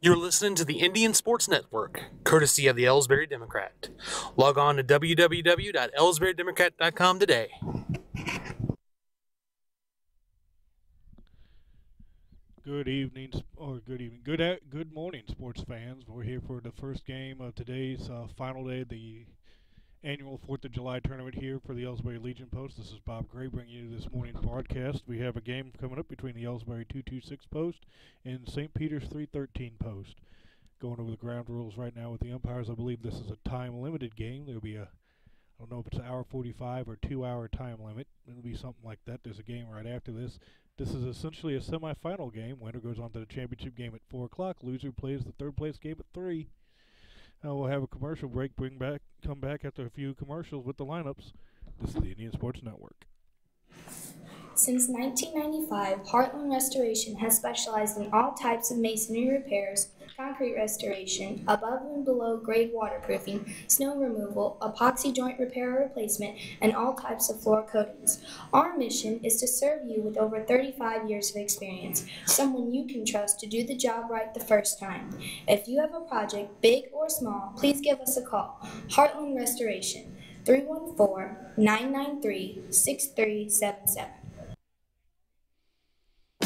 You're listening to the Indian Sports Network, courtesy of the Ellsbury Democrat. Log on to www.ellsburydemocrat.com today. Good morning, sports fans. We're here for the first game of today's final day of the annual 4th of July tournament here for the Ellsbury Legion Post. This is Bob Gray bringing you this morning's broadcast. We have a game coming up between the Ellsbury 226 Post and St. Peter's 313 Post. Going over the ground rules right now with the umpires. I believe this is a time-limited game. There'll be I don't know if it's an hour 45 or 2-hour time limit. It'll be something like that. There's a game right after this. This is essentially a semifinal game. Winner goes on to the championship game at 4 o'clock. Loser plays the third place game at 3. We'll have a commercial break, come back after a few commercials with the lineups. This is the Indian Sports Network. Since 1995, Heartland Restoration has specialized in all types of masonry repairs, concrete restoration, above and below grade waterproofing, snow removal, epoxy joint repair or replacement, and all types of floor coatings. Our mission is to serve you with over 35 years of experience, someone you can trust to do the job right the first time. If you have a project, big or small, please give us a call. Heartland Restoration, 314-993-6377.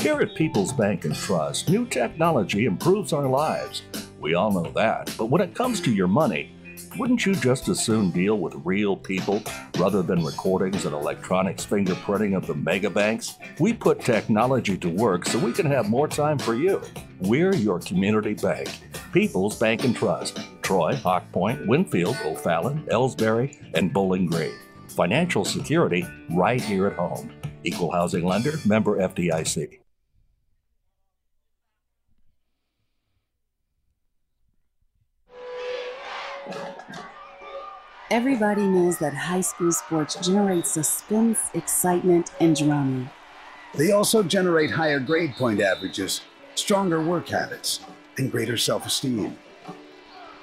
Here at People's Bank and Trust, new technology improves our lives. We all know that. But when it comes to your money, wouldn't you just as soon deal with real people rather than recordings and electronics fingerprinting of the mega banks? We put technology to work so we can have more time for you. We're your community bank. People's Bank and Trust. Troy, Hawk Point, Winfield, O'Fallon, Ellsbury, and Bowling Green. Financial security right here at home. Equal housing lender, member FDIC. Everybody knows that high school sports generate suspense, excitement, and drama. They also generate higher grade point averages, stronger work habits, and greater self-esteem.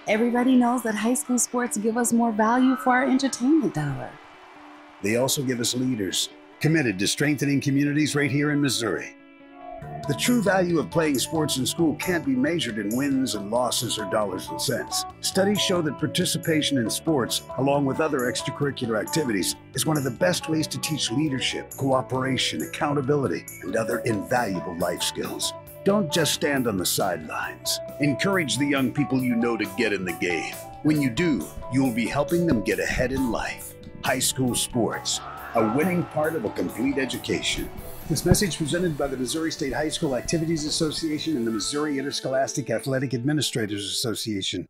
Everybody knows that high school sports give us more value for our entertainment dollar. They also give us leaders committed to strengthening communities right here in Missouri. The true value of playing sports in school can't be measured in wins and losses or dollars and cents. Studies show that participation in sports, along with other extracurricular activities, is one of the best ways to teach leadership, cooperation, accountability, and other invaluable life skills. Don't just stand on the sidelines. Encourage the young people you know to get in the game. When you do, you'll be helping them get ahead in life. High school sports, a winning part of a complete education. This message presented by the Missouri State High School Activities Association and the Missouri Interscholastic Athletic Administrators Association.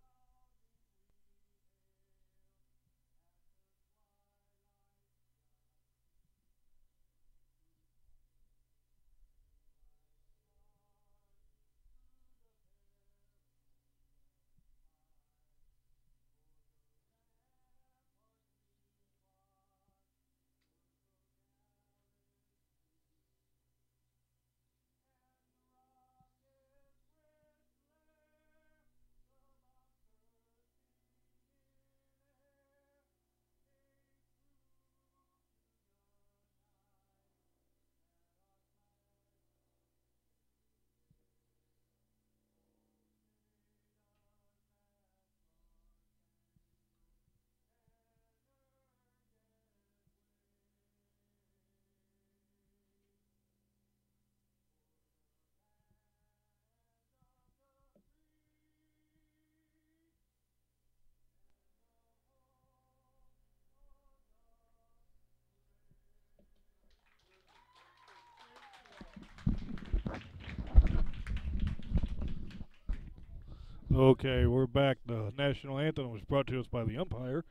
Okay, we're back. The national anthem was brought to us by the umpire.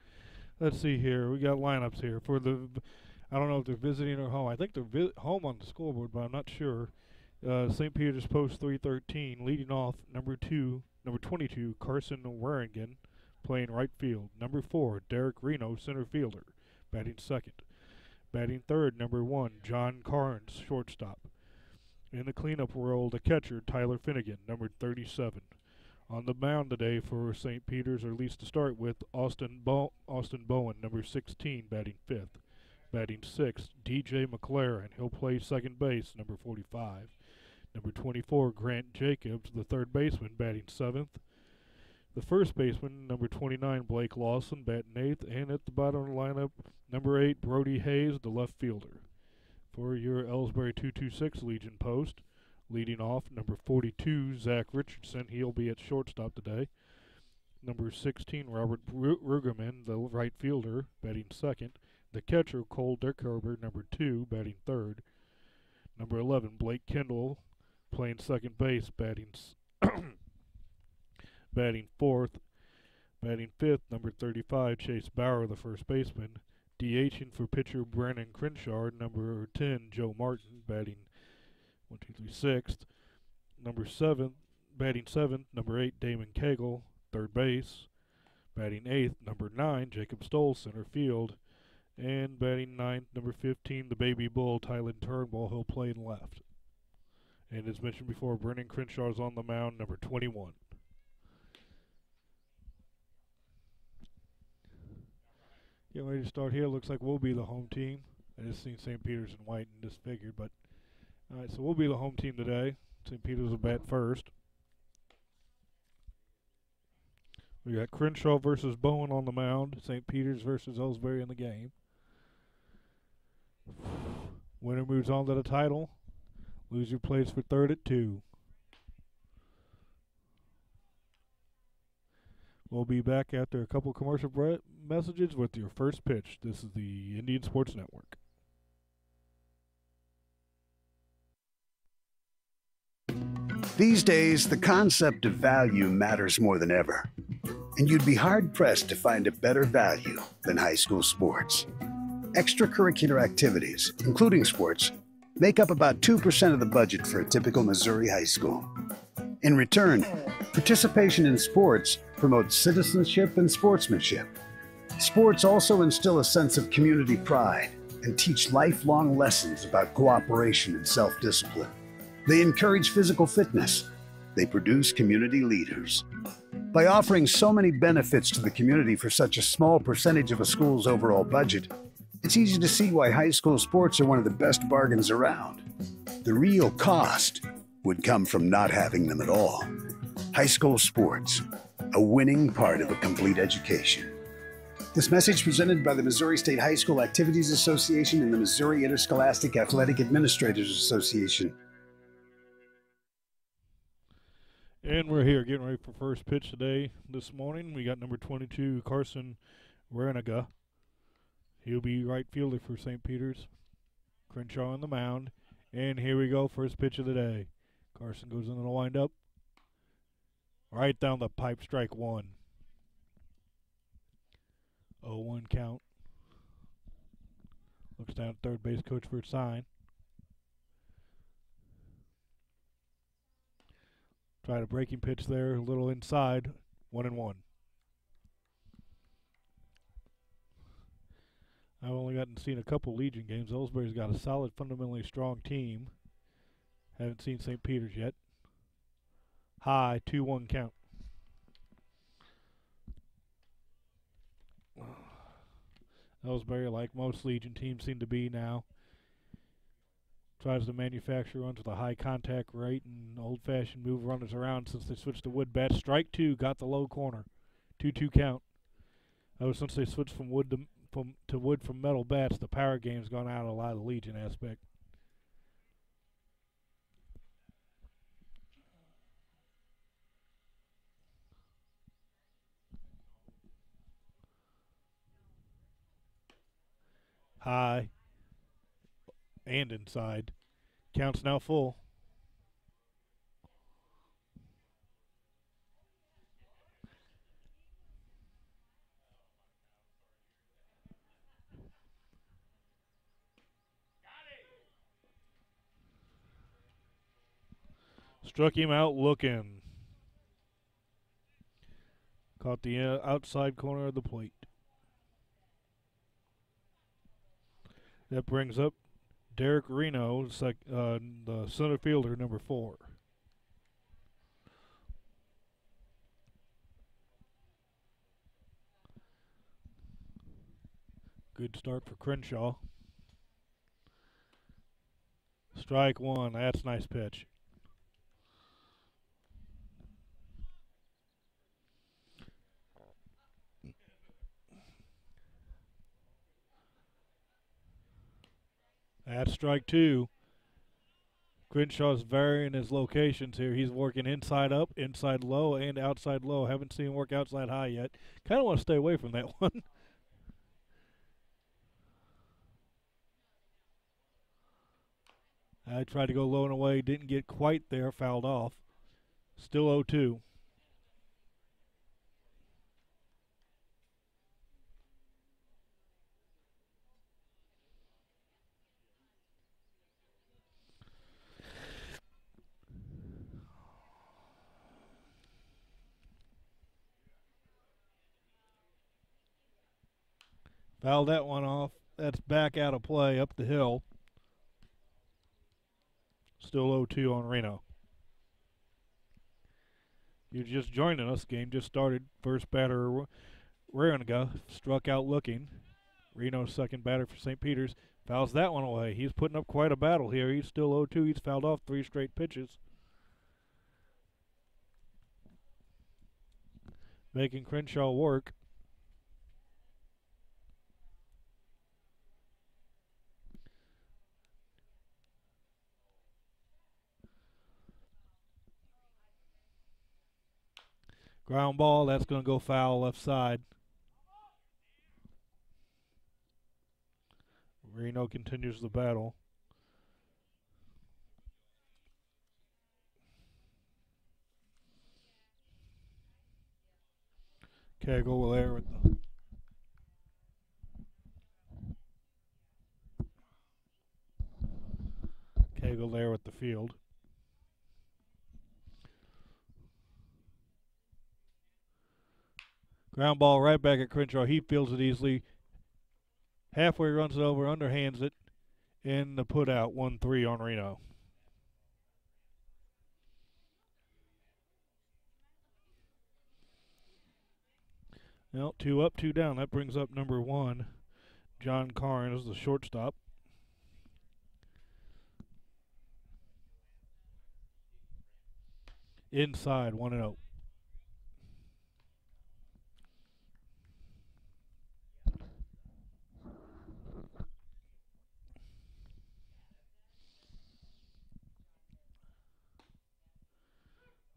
Let's see here. We got lineups here for the. I don't know if they're visiting or home. I think they're home on the scoreboard, but I'm not sure. St. Peter's Post 313 leading off number 22 Carson Warringen playing right field. Number 4 Derek Reno center fielder batting second. Batting third number 1 John Carnes shortstop. In the cleanup role the catcher Tyler Finnegan number 37. On the mound today for St. Peter's, or at least to start with, Austin Bowen, number 16, batting fifth. Batting sixth, DJ McLaren. He'll play second base, number 45. Number 24, Grant Jacobs, the third baseman, batting 7th. The first baseman, number 29, Blake Lawson, batting 8th. And at the bottom of the lineup, number 8, Brody Hayes, the left fielder. For your Ellsbury 226 Legion post, leading off, number 42, Zach Richardson. He'll be at shortstop today. Number 16, Robert Rugerman, the right fielder, batting 2nd. The catcher, Cole Deckerber, number 2, batting 3rd. Number 11, Blake Kendall, playing second base, batting 4th. Batting 5th, number 35, Chase Bauer, the first baseman. DHing for pitcher Brandon Crenshaw, number 10, Joe Martin, batting 6th. Number 7, batting 7th, number 8, Damon Cagle, third base. Batting 8th, number 9, Jacob Stoll, center field. And batting 9th, number 15, the baby bull, Tylen Turnbull. He'll play in left. And as mentioned before, Brennan Crenshaw is on the mound, number 21. Getting ready to start here. Looks like we'll be the home team. I just seen St. Peter's in white and just figured, but all right, so we'll be the home team today. St. Peter's will bat first. We got Crenshaw versus Bowen on the mound. St. Peter's versus Ellsbury in the game. Winner moves on to the title. Loser plays for third at 2. We'll be back after a couple commercial messages with your first pitch. This is the Indian Sports Network. These days, the concept of value matters more than ever. And you'd be hard-pressed to find a better value than high school sports. Extracurricular activities, including sports, make up about 2% of the budget for a typical Missouri high school. In return, participation in sports promotes citizenship and sportsmanship. Sports also instill a sense of community pride and teach lifelong lessons about cooperation and self-discipline. They encourage physical fitness. They produce community leaders. By offering so many benefits to the community for such a small percentage of a school's overall budget, it's easy to see why high school sports are one of the best bargains around. The real cost would come from not having them at all. High school sports, a winning part of a complete education. This message presented by the Missouri State High School Activities Association and the Missouri Interscholastic Athletic Administrators Association. And we're here getting ready for first pitch today. This morning, we got number 22, Carson Reniga. He'll be right fielder for St. Peter's. Crenshaw on the mound. And here we go, first pitch of the day. Carson goes into the windup. Right down the pipe, strike 1. 0-1 count. Looks down at third base coach for a sign. Tried a breaking pitch there, a little inside. 1-1. I've only seen a couple Legion games. Ellsbury's got a solid, fundamentally strong team. Haven't seen St. Peter's yet. High, 2-1 count. Ellsbury, like most Legion teams seem to be now, tries to manufacture runs with a high contact rate and old-fashioned move runners around since they switched to wood bats. Strike 2, got the low corner. 2-2 count. Since they switched from wood from metal bats, the power game's gone out a lot of the Legion aspect. High and inside. Count's now full. Struck him out looking. Caught the outside corner of the plate. That brings up Derek Reno, the center fielder, number 4. Good start for Crenshaw. Strike 1. That's a nice pitch. That's strike two. Crenshaw's varying his locations here. He's working inside up, inside low, and outside low. Haven't seen him work outside high yet. Kind of want to stay away from that one. I tried to go low and away, didn't get quite there, fouled off. Still 0-2. Fouled that one off. That's back out of play up the hill. Still 0-2 on Reno. You're just joining us. Game just started. First batter, Rariga, struck out looking. Reno's second batter for St. Peter's. Fouls that one away. He's putting up quite a battle here. He's still 0-2. He's fouled off 3 straight pitches. Making Crenshaw work. Ground ball, that's going to go foul left side. Reno continues the battle. Cagle there with the field. Ground ball right back at Crenshaw. He fields it easily. Halfway runs it over, underhands it, and the put out 1-3 on Reno. Well, 2 up, 2 down. That brings up number 1, John Carnes, the shortstop. Inside, 1-0.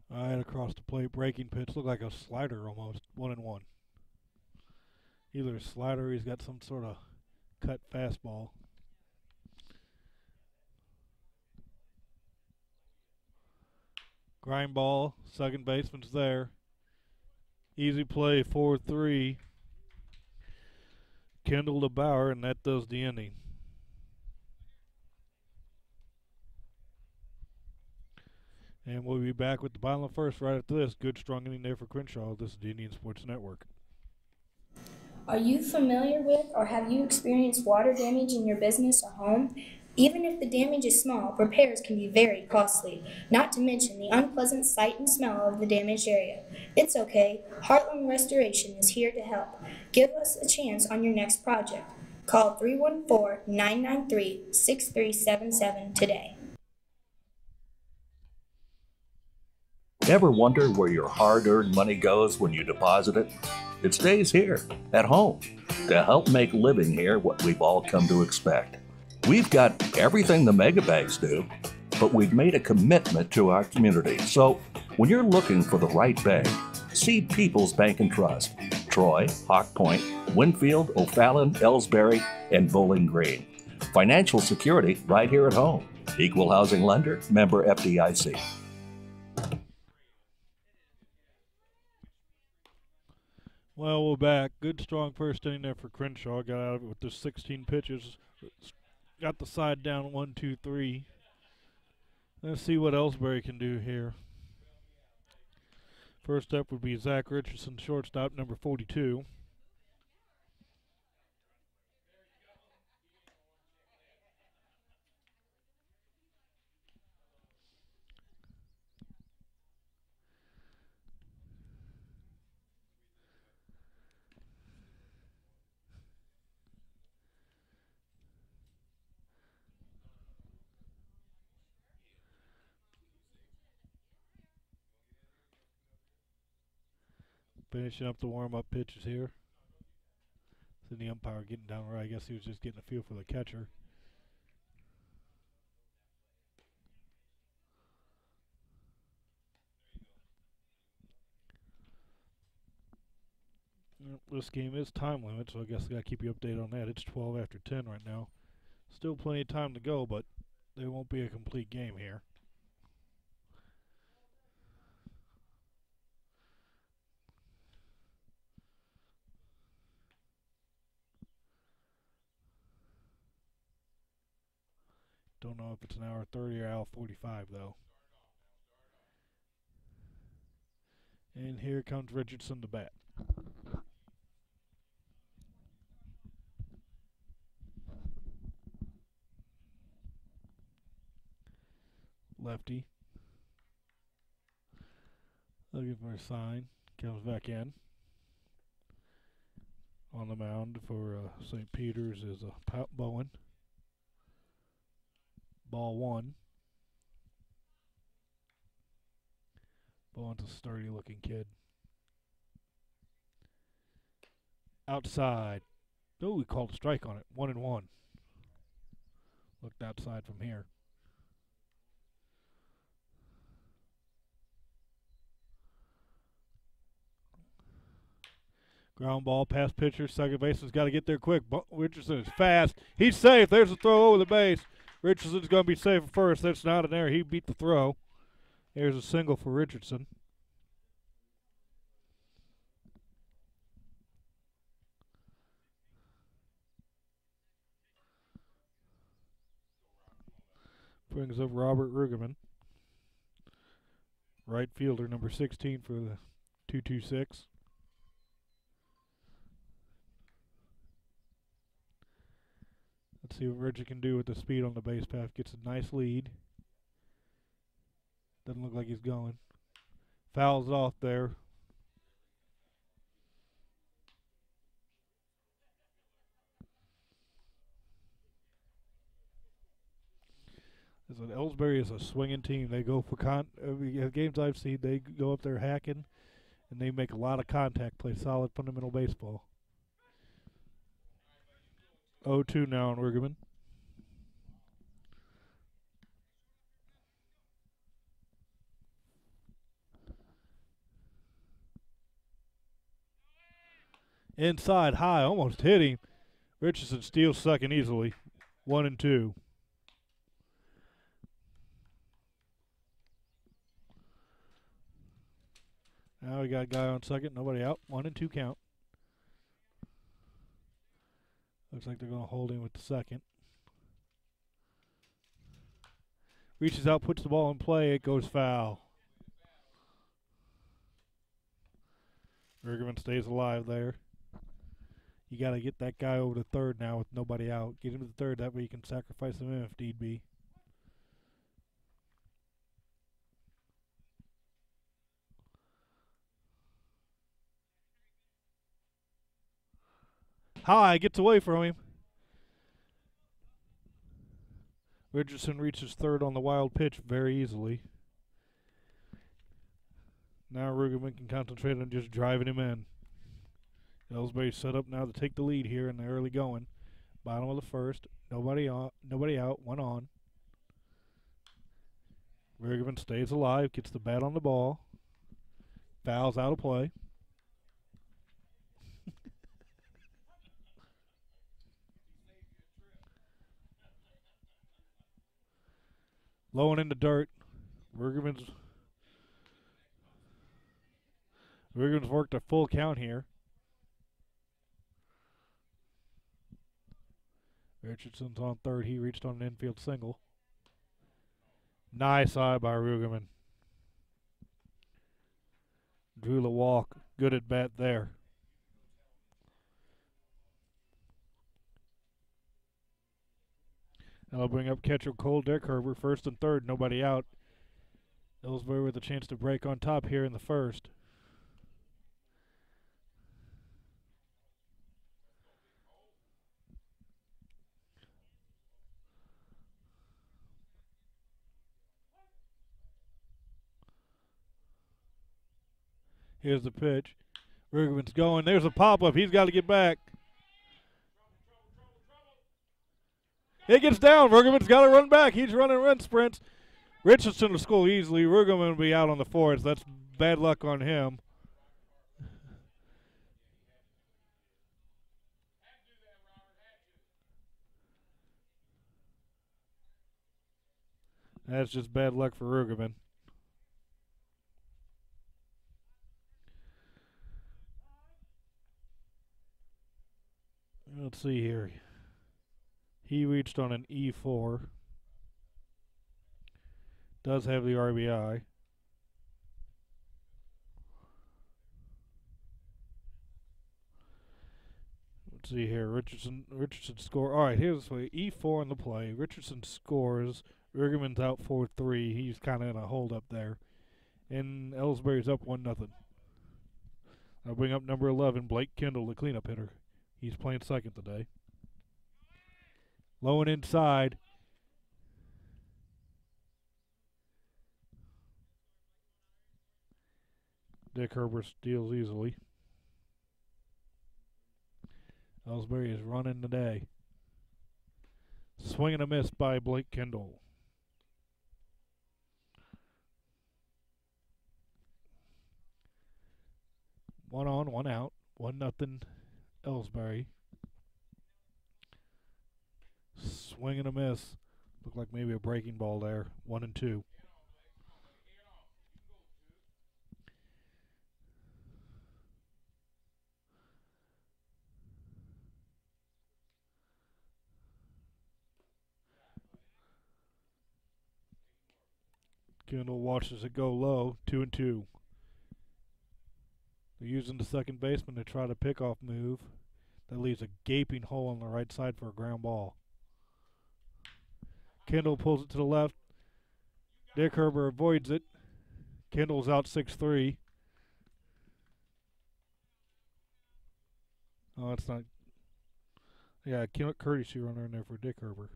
Right across the plate, breaking pitch. Looked like a slider almost. 1-1. Either a slider or he's got some sort of cut fastball. Grind ball. Second baseman's there. Easy play, 4-3. Kendall to Bauer, and that does the inning. And we'll be back with the bottom of the first right after this. Good, strong inning there for Crenshaw. This is the Indian Sports Network. Are you familiar with or have you experienced water damage in your business or home? Even if the damage is small, repairs can be very costly, not to mention the unpleasant sight and smell of the damaged area. It's okay. Heartland Restoration is here to help. Give us a chance on your next project. Call 314-993-6377 today. Ever wonder where your hard-earned money goes when you deposit it? It stays here, at home, to help make living here what we've all come to expect. We've got everything the megabanks do, but we've made a commitment to our community. So when you're looking for the right bank, see People's Bank and Trust. Troy, Hawk Point, Winfield, O'Fallon, Ellsbury, and Bowling Green. Financial security right here at home. Equal housing lender, member FDIC. Well, we're back. Good, strong first inning there for Crenshaw. Got out of it with the 16 pitches. Got the side down 1-2-3. Let's see what Ellsbury can do here. First up would be Zach Richardson, shortstop, number 42. Finishing up the warm-up pitches here. So the umpire getting down right. I guess he was just getting a feel for the catcher. This game is time limit, so I guess I got to keep you updated on that. It's 12 after 10 right now. Still plenty of time to go, but there won't be a complete game here. Don't know if it's an hour 30 or hour 45, though. And here comes Richardson to bat. Lefty. Looking for a sign. Comes back in. On the mound for St. Peter's is Bowen. Ball 1. Bowen's a sturdy looking kid. Outside. Oh, we called a strike on it. 1-1. Looked outside from here. Ground ball, past pitcher, second baseman's got to get there quick. Richardson is fast. He's safe. There's a throw over the base. Richardson's going to be safe at first. That's not an error. He beat the throw. There's a single for Richardson. Brings up Robert Rugerman. Right fielder, number 16 for the 2-2-6. Let's see what Reggie can do with the speed on the base path. Gets a nice lead. Doesn't look like he's going. Fouls off there. Ellsbury is a swinging team. They go for games I've seen. They go up there hacking, and they make a lot of contact. Play solid fundamental baseball. 0-2 now on Rugerman. Inside high, almost hit him. Richardson steals second easily. 1-2. Now we got a guy on second, nobody out. 1-2 count. Looks like they're going to hold him with the second. Reaches out, puts the ball in play. It goes foul. Rugerman stays alive there. You got to get that guy over to third now with nobody out. Get him to the third. That way you can sacrifice him if need be. High, gets away from him. Richardson reaches third on the wild pitch very easily. Now Rugerman can concentrate on just driving him in. Ellsbury set up now to take the lead here in the early going. Bottom of the first. Nobody out. One on. Rugerman stays alive. Gets the bat on the ball. Fouls out of play. Low and in the dirt. Rugerman's worked a full count here. Richardson's on third. He reached on an infield single. Nice eye by Rugerman. Drew the walk. Good at bat there. That'll bring up catcher Cole Deckerber, first and third, nobody out. Ellsbury with a chance to break on top here in the first. Here's the pitch. Rugerman's going. There's a pop-up. He's got to get back. It gets down. Rugerman's got to run back. He's running run sprints. Richardson will score easily. Rugerman will be out on the fourth. That's bad luck on him. That's just bad luck for Rugerman. Let's see here. He reached on an E4. Does have the RBI. Let's see here. Richardson score. All right, here's the way. E4 in the play. Richardson scores. Rugerman's out 4-3. He's kind of in a hold up there. And Ellsbury's up 1-0. I'll bring up number 11, Blake Kendall, the cleanup hitter. He's playing second today. Low and inside. Dick Herbert steals easily. Ellsbury is running today. Swing and a miss by Blake Kendall. One on, one out. 1-0 Ellsbury. Swing and a miss. Looked like maybe a breaking ball there. 1-2. Kendall watches it go low. 2-2. They're using the second baseman to try the pickoff move. That leaves a gaping hole on the right side for a ground ball. Kendall pulls it to the left. Dick Herbert avoids it. Kendall's out 6-3. Oh, it's not. Yeah, courtesy runner in there for Dick Herbert.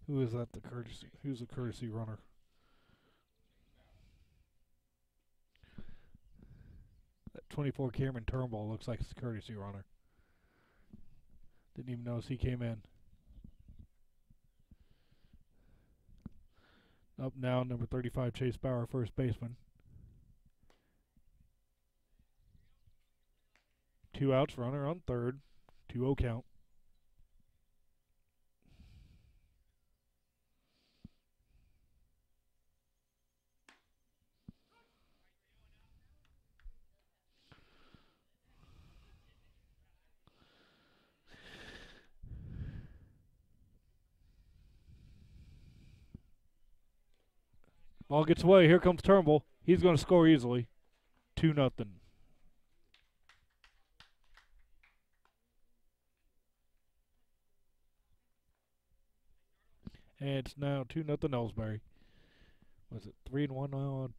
Who is that? The courtesy? Who's the courtesy runner? That 24 Cameron Turnbull looks like it's the courtesy runner. Didn't even notice he came in. Up now, number 35 Chase Bauer, first baseman. 2 outs, runner on third. 2-0 count. Ball gets away. Here comes Turnbull. He's going to score easily. 2-0. And it's now 2-0 Ellsbury. Was it 3-1 now?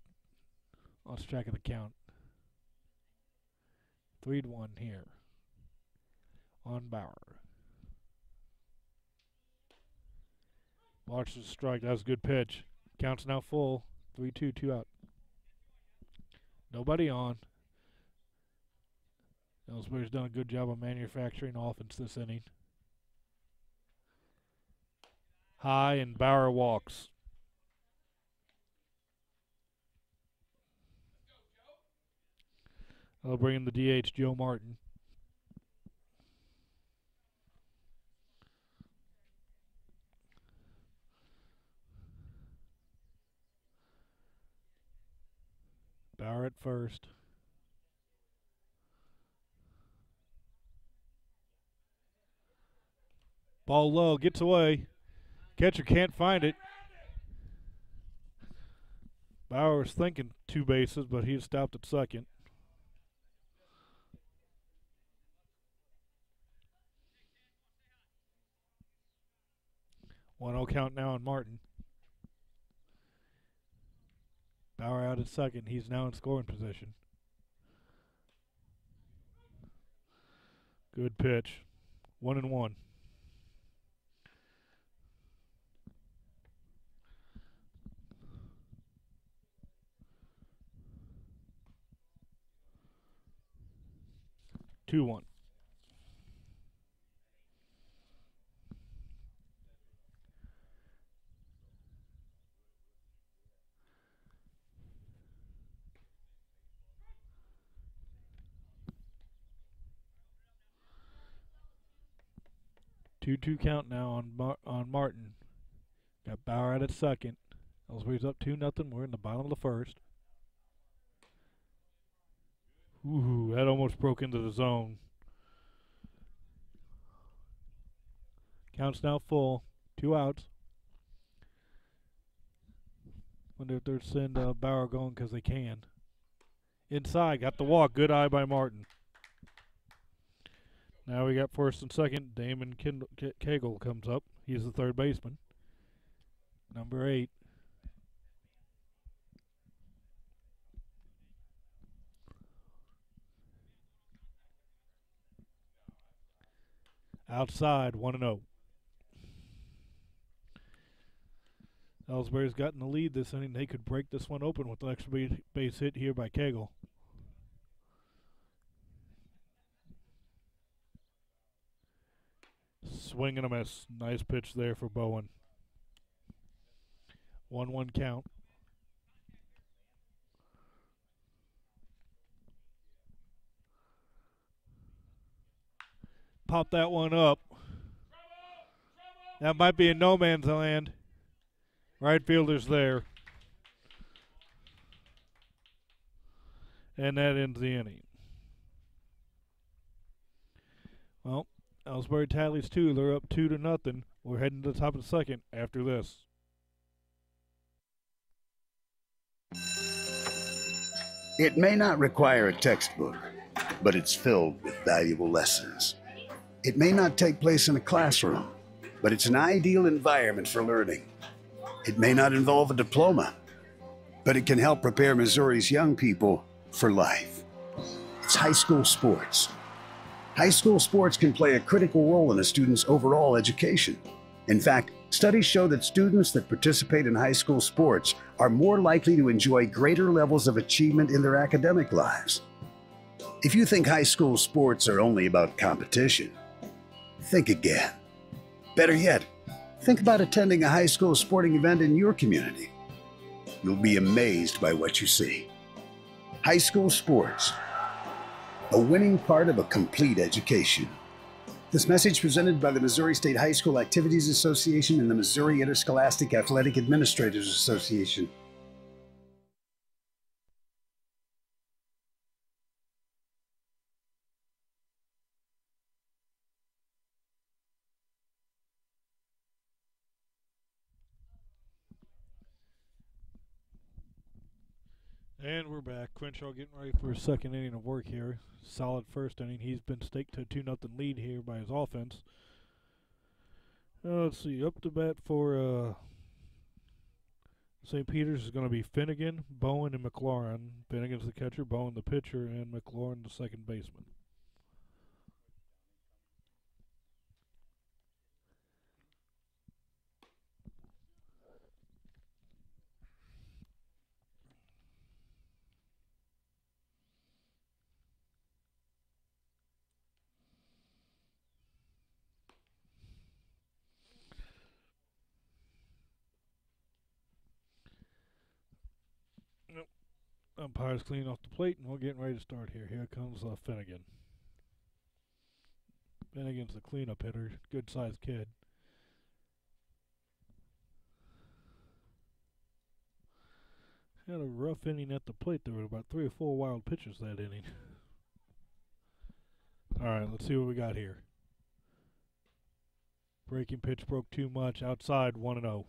Let's check the count. 3-1 here on Bauer. Watches the strike. That was a good pitch. Count's now full. 3-2, 2 out. Nobody on. Ellsbury's done a good job of manufacturing offense this inning. High, and Bauer walks. I'll bring in the DH, Joe Martin. Bauer at first. Ball low, gets away. Catcher can't find it. Bauer was thinking 2 bases, but he stopped at second. One 0 count now on Martin. Bauer out at second. He's now in scoring position. Good pitch. 1-1. Two one. 2-2 count now on Martin. Got Bauer at second. Ellsbury's up 2-0. We're in the bottom of the first. Ooh, that almost broke into the zone. Count's now full. 2 outs. Wonder if they're send Bauer going because they can. Inside, got the walk. Good eye by Martin. Now we got first and second. Damon Cagle comes up. He's the third baseman. Number 8. Outside, 1-0. Ellsbury's gotten the lead this inning. They could break this one open with an extra base hit here by Cagle. Swing and a miss. Nice pitch there for Bowen. 1-1 count. Pop that one up. That might be in no man's land. Right fielder's there. And that ends the inning. Well, Ellsbury tallies 2. They're up 2-0. We're heading to the top of the second after this. It may not require a textbook, but it's filled with valuable lessons. It may not take place in a classroom, but it's an ideal environment for learning. It may not involve a diploma, but it can help prepare Missouri's young people for life. It's high school sports. High school sports can play a critical role in a student's overall education. In fact, studies show that students that participate in high school sports are more likely to enjoy greater levels of achievement in their academic lives. If you think high school sports are only about competition, think again. Better yet, think about attending a high school sporting event in your community. You'll be amazed by what you see. High school sports, a winning part of a complete education. This message presented by the Missouri State High School Activities Association and the Missouri Interscholastic Athletic Administrators Association. And we're back. Crenshaw getting ready for his second inning of work here. Solid first inning. He's been staked to a 2-0 lead here by his offense. Let's see. Up to bat for St. Peter's is going to be Finnegan, Bowen, and McLaurin. Finnegan's the catcher, Bowen the pitcher, and McLaurin the second baseman. Umpires clean off the plate, and we're getting ready to start here. Here comes Finnegan. Finnegan's the cleanup hitter, good-sized kid. Had a rough inning at the plate. There were about 3 or 4 wild pitches that inning. All right, let's see what we got here. Breaking pitch broke too much. Outside, 1-0.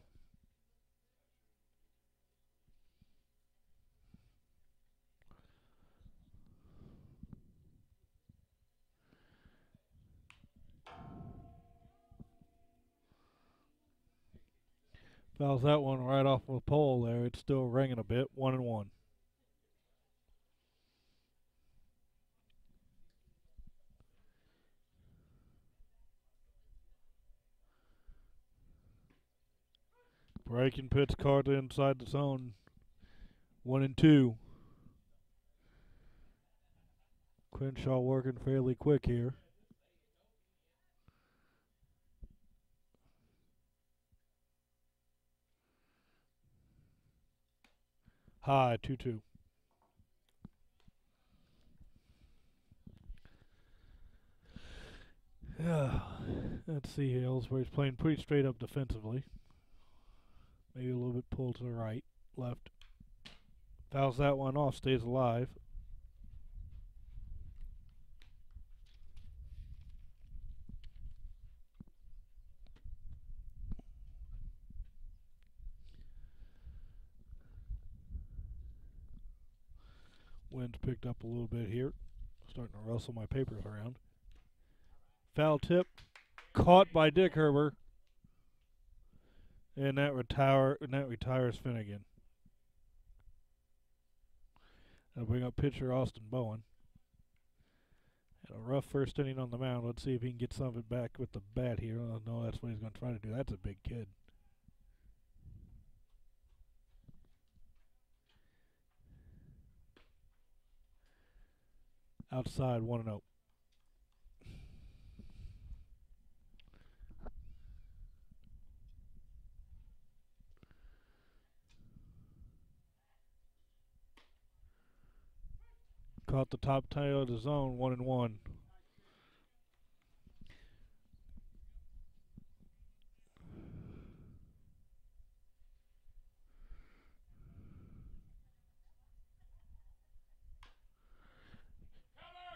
Fouls that one right off the pole there. It's still ringing a bit. 1-1. Breaking pitch caught inside the zone. 1-2. Crenshaw working fairly quick here. High, 2-2. Yeah, that Let's see here. Ellsbury's playing pretty straight up defensively. Maybe a little bit pulled to the right, left. Fouls that one off, stays alive. Wind's picked up a little bit here. Starting to rustle my papers around. Foul tip. Caught by Dick Herber. And that retires Finnegan. That'll bring up pitcher Austin Bowen. And a rough first inning on the mound. Let's see if he can get some of it back with the bat here. Oh, no, that's what he's going to try to do. That's a big kid. Outside, 1-0. Caught the top tail of the zone, 1-1.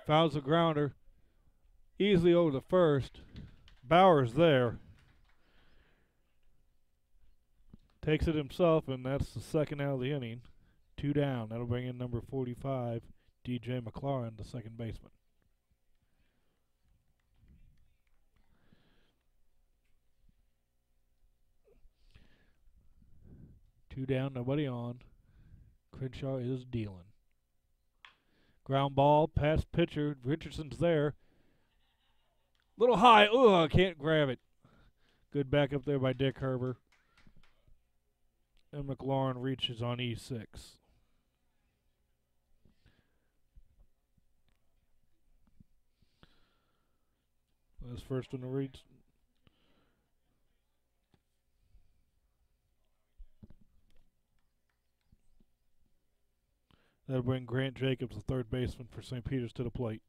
Fouls the grounder. Easily over the first. Bauer's there. Takes it himself, and that's the second out of the inning. 2 down. That'll bring in number 45, DJ McLaurin, the second baseman. Two down, nobody on. Crenshaw is dealing. Ground ball, past pitcher. Richardson's there. Little high. Oh, I can't grab it. Good backup there by Dick Herber. And McLaurin reaches on E6. That's first one to reach. That'll bring Grant Jacobs, the third baseman for St. Peter's, to the plate.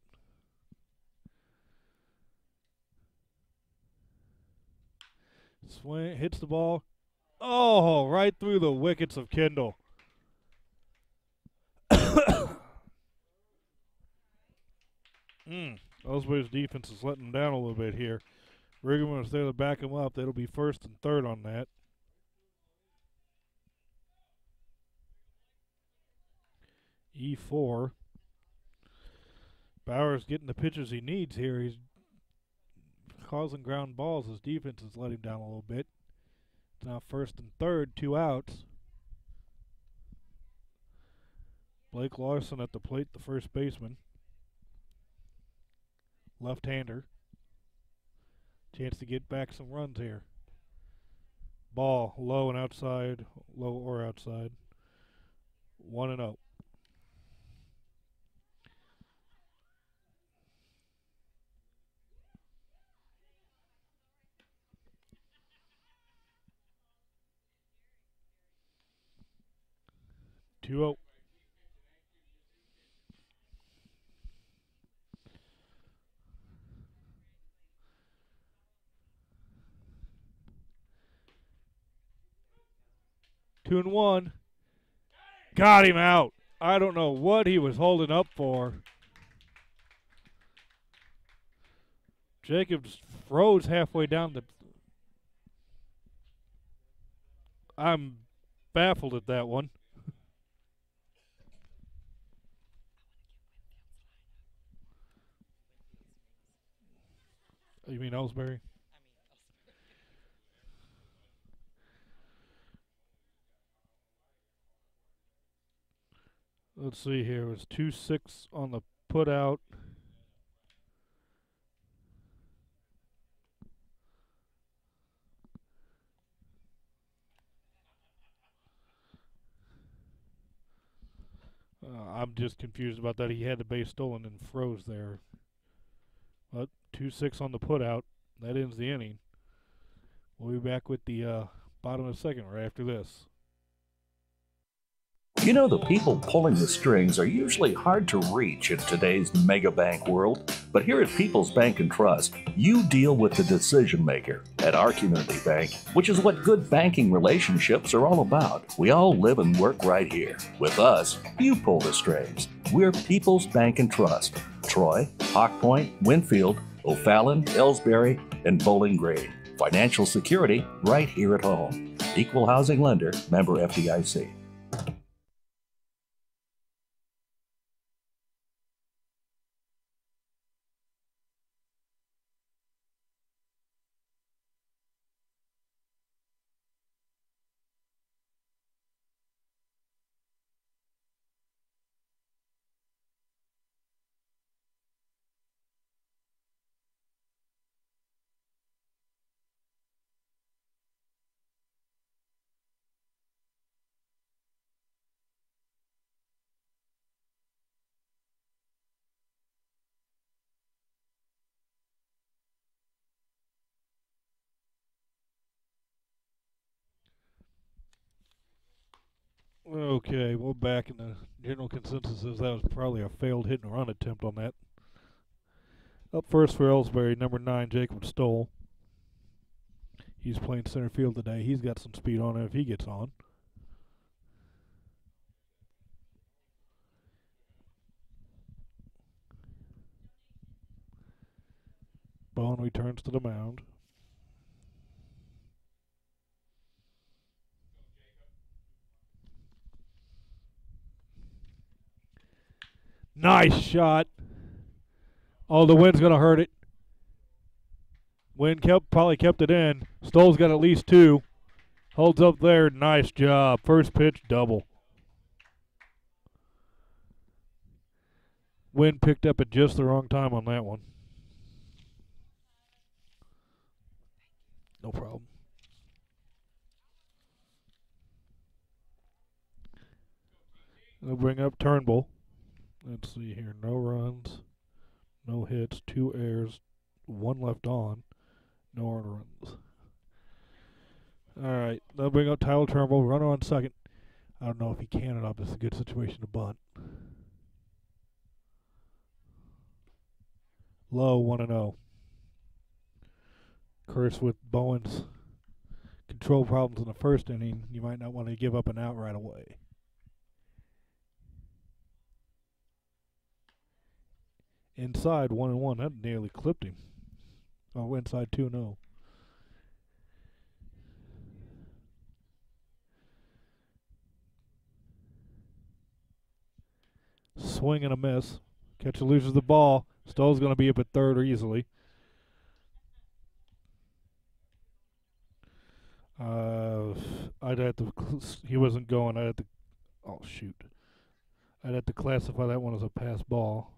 Swing, hits the ball. Oh, right through the wickets of Kendall. Ellsbury's defense is letting them down a little bit here. Riggleman was there to back him up. That'll be first and third on that. E4. Bauer's getting the pitches he needs here. He's causing ground balls. His defense is letting him down a little bit. It's now first and third, 2 outs. Blake Larson at the plate, the first baseman. Left-hander. Chance to get back some runs here. Ball low and outside, low or outside. 1-0. Two-0. Two and one. Got him out. I don't know what he was holding up for. Jacobs froze halfway down the... I'm baffled at that one. You mean Ellsbury? Let's see here. It was 2-6 on the put out. I'm just confused about that. He had the base stolen and froze there. But 2-6 on the put out. That ends the inning. We'll be back with the bottom of the second right after this. You know, the people pulling the strings are usually hard to reach in today's mega bank world, but here at People's Bank and Trust, you deal with the decision maker. At our community bank, which is what good banking relationships are all about, we all live and work right here. With us, you pull the strings. We're People's Bank and Trust. Troy, Hawk Point, Winfield, O'Fallon, Ellsbury, and Bowling Green. Financial security right here at home. Equal housing lender, member FDIC. Okay, we're back, and the general consensus is that was probably a failed hit and run attempt on that. Up first for Ellsbury, number 9, Jacob Stoll. He's playing center field today. He's got some speed on him if he gets on. Bone returns to the mound. Nice shot. Oh, the wind's going to hurt it. Wind probably kept it in. Stoll's got at least 2. Holds up there. Nice job. First pitch, double. Wind picked up at just the wrong time on that one. No problem. They'll bring up Turnbull. Let's see here. No runs, no hits, 2 errors, 1 left on, no earned runs. All right. They'll bring up Tyler Turnbull. Runner on second. I don't know if he can or not, but it's a good situation to bunt. Low 1-0. Curse with Bowen's control problems in the first inning. You might not want to give up an out right away. Inside 1-1. That nearly clipped him. Oh, inside 2-0. Swing and a miss. Catcher loses the ball. Stoll's going to be up at third or easily. I'd have to. He wasn't going. I'd have to. Oh shoot! I'd have to classify that one as a pass ball.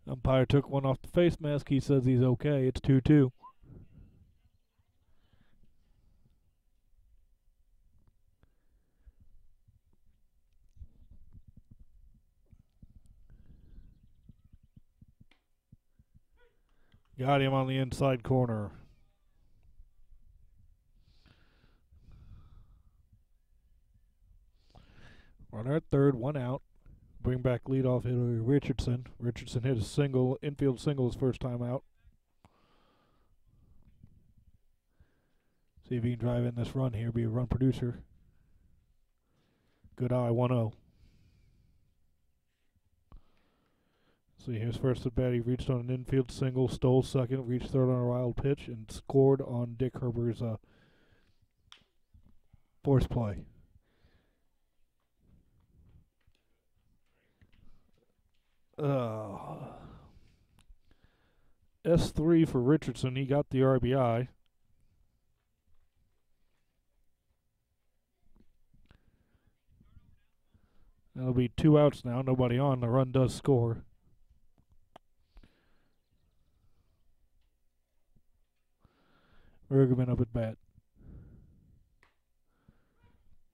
Umpire took one off the face mask. He says he's okay. It's 2-2. Got him on the inside corner. Runner at third, 1 out. Bring back leadoff hitter Richardson. Richardson hit a single, infield single his first time out. See if he can drive in this run here, be a run producer. Good eye, 1-0. See, here's first at bat. He reached on an infield single, stole second, reached third on a wild pitch, and scored on Dick Herber's force play. S3 for Richardson. He got the RBI. That'll be 2 outs now. Nobody on. The run does score. Bergerman up at bat.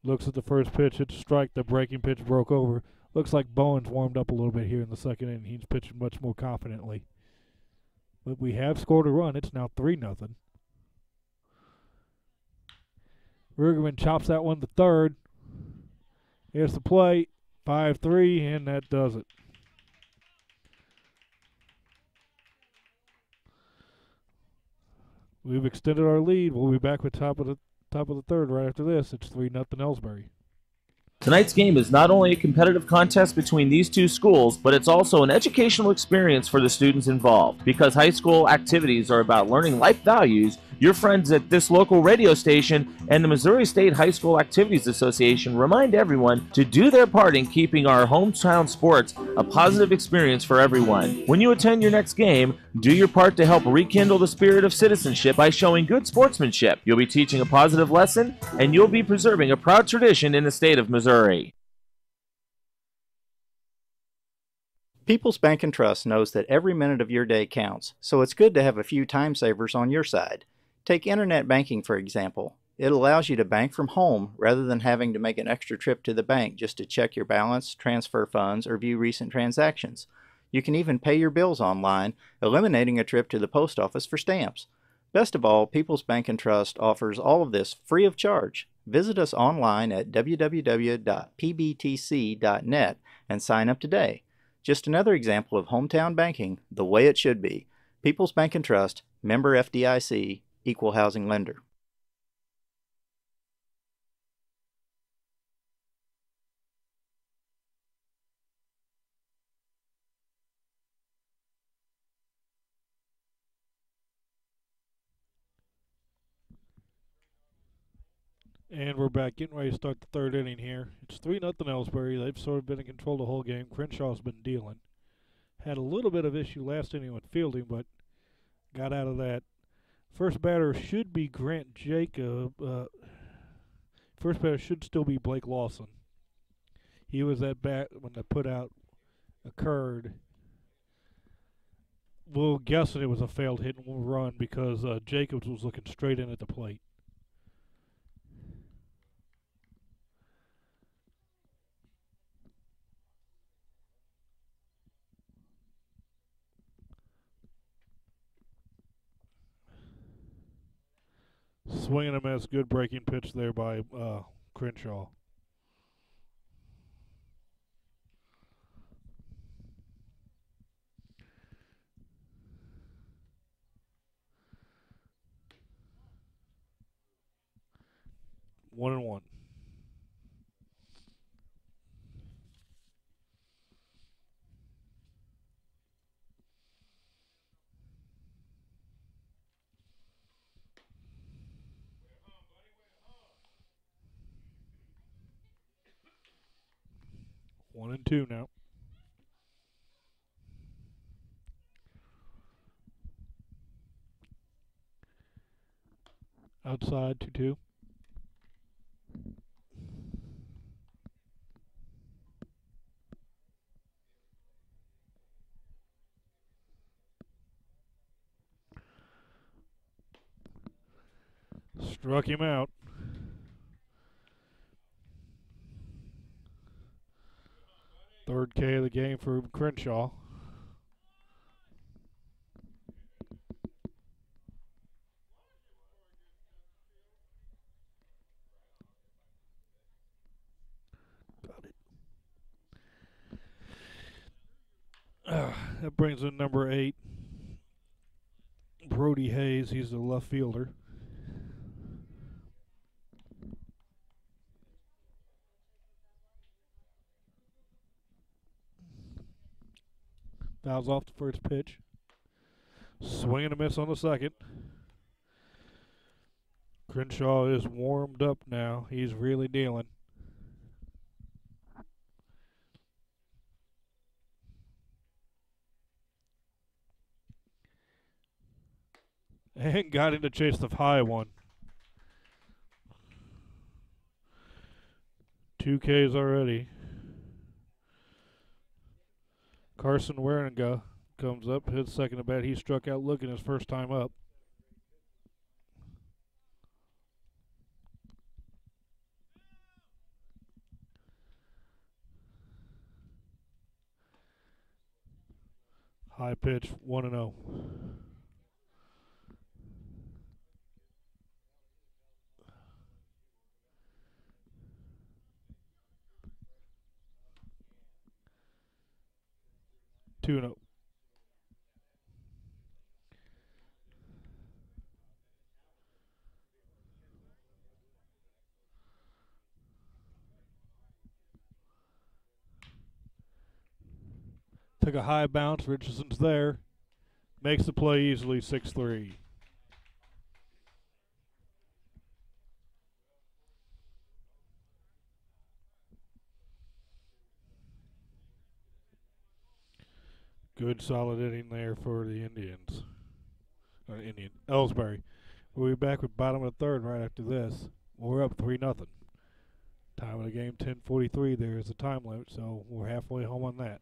Looks at the first pitch. It's a strike. The breaking pitch broke over. Looks like Bowen's warmed up a little bit here in the second inning. He's pitching much more confidently. But we have scored a run. It's now 3-0. Rugerman chops that one to third. Here's the play. 5-3, and that does it. We've extended our lead. We'll be back with top of the third right after this. It's 3-0 Ellsbury. Tonight's game is not only a competitive contest between these two schools, but it's also an educational experience for the students involved. Because high school activities are about learning life values, your friends at this local radio station and the Missouri State High School Activities Association remind everyone to do their part in keeping our hometown sports a positive experience for everyone. When you attend your next game, do your part to help rekindle the spirit of citizenship by showing good sportsmanship. You'll be teaching a positive lesson, and you'll be preserving a proud tradition in the state of Missouri. People's Bank and Trust knows that every minute of your day counts, so it's good to have a few time savers on your side. Take internet banking, for example. It allows you to bank from home rather than having to make an extra trip to the bank just to check your balance, transfer funds, or view recent transactions. You can even pay your bills online, eliminating a trip to the post office for stamps. Best of all, People's Bank and Trust offers all of this free of charge. Visit us online at www.pbtc.net and sign up today. Just another example of hometown banking the way it should be. People's Bank and Trust, member FDIC, equal housing lender. And we're back, getting ready to start the third inning here. It's 3-0 Ellsbury. They've sort of been in control the whole game. Crenshaw's been dealing. Had a little bit of issue last inning with fielding, but got out of that. First batter should be Grant Jacob. First batter should still be Blake Lawson. He was at bat when the put out occurred. We'll guess that it was a failed hit and we'll run because Jacobs was looking straight in at the plate. Swing and a miss. Good breaking pitch there by Crenshaw. One and one. One and two now. Outside 2-2. Struck him out. Third K of the game for Crenshaw. Got it. That brings in number 8, Brody Hayes. He's the left fielder. Fouls off the first pitch. Swing and a miss on the second. Crenshaw is warmed up now. He's really dealing. And got him to chase the high one. 2 Ks already. Carson Waringa comes up, his second at bat. He struck out looking his first time up. High pitch, 1-0. Two and 0. Took a high bounce. Richardson's there. Makes the play easily, 6-3. Good solid inning there for the Indians. Ellsbury. We'll be back with bottom of the third right after this. We're up 3-0. Time of the game, 10:43. There is a time limit, so we're halfway home on that.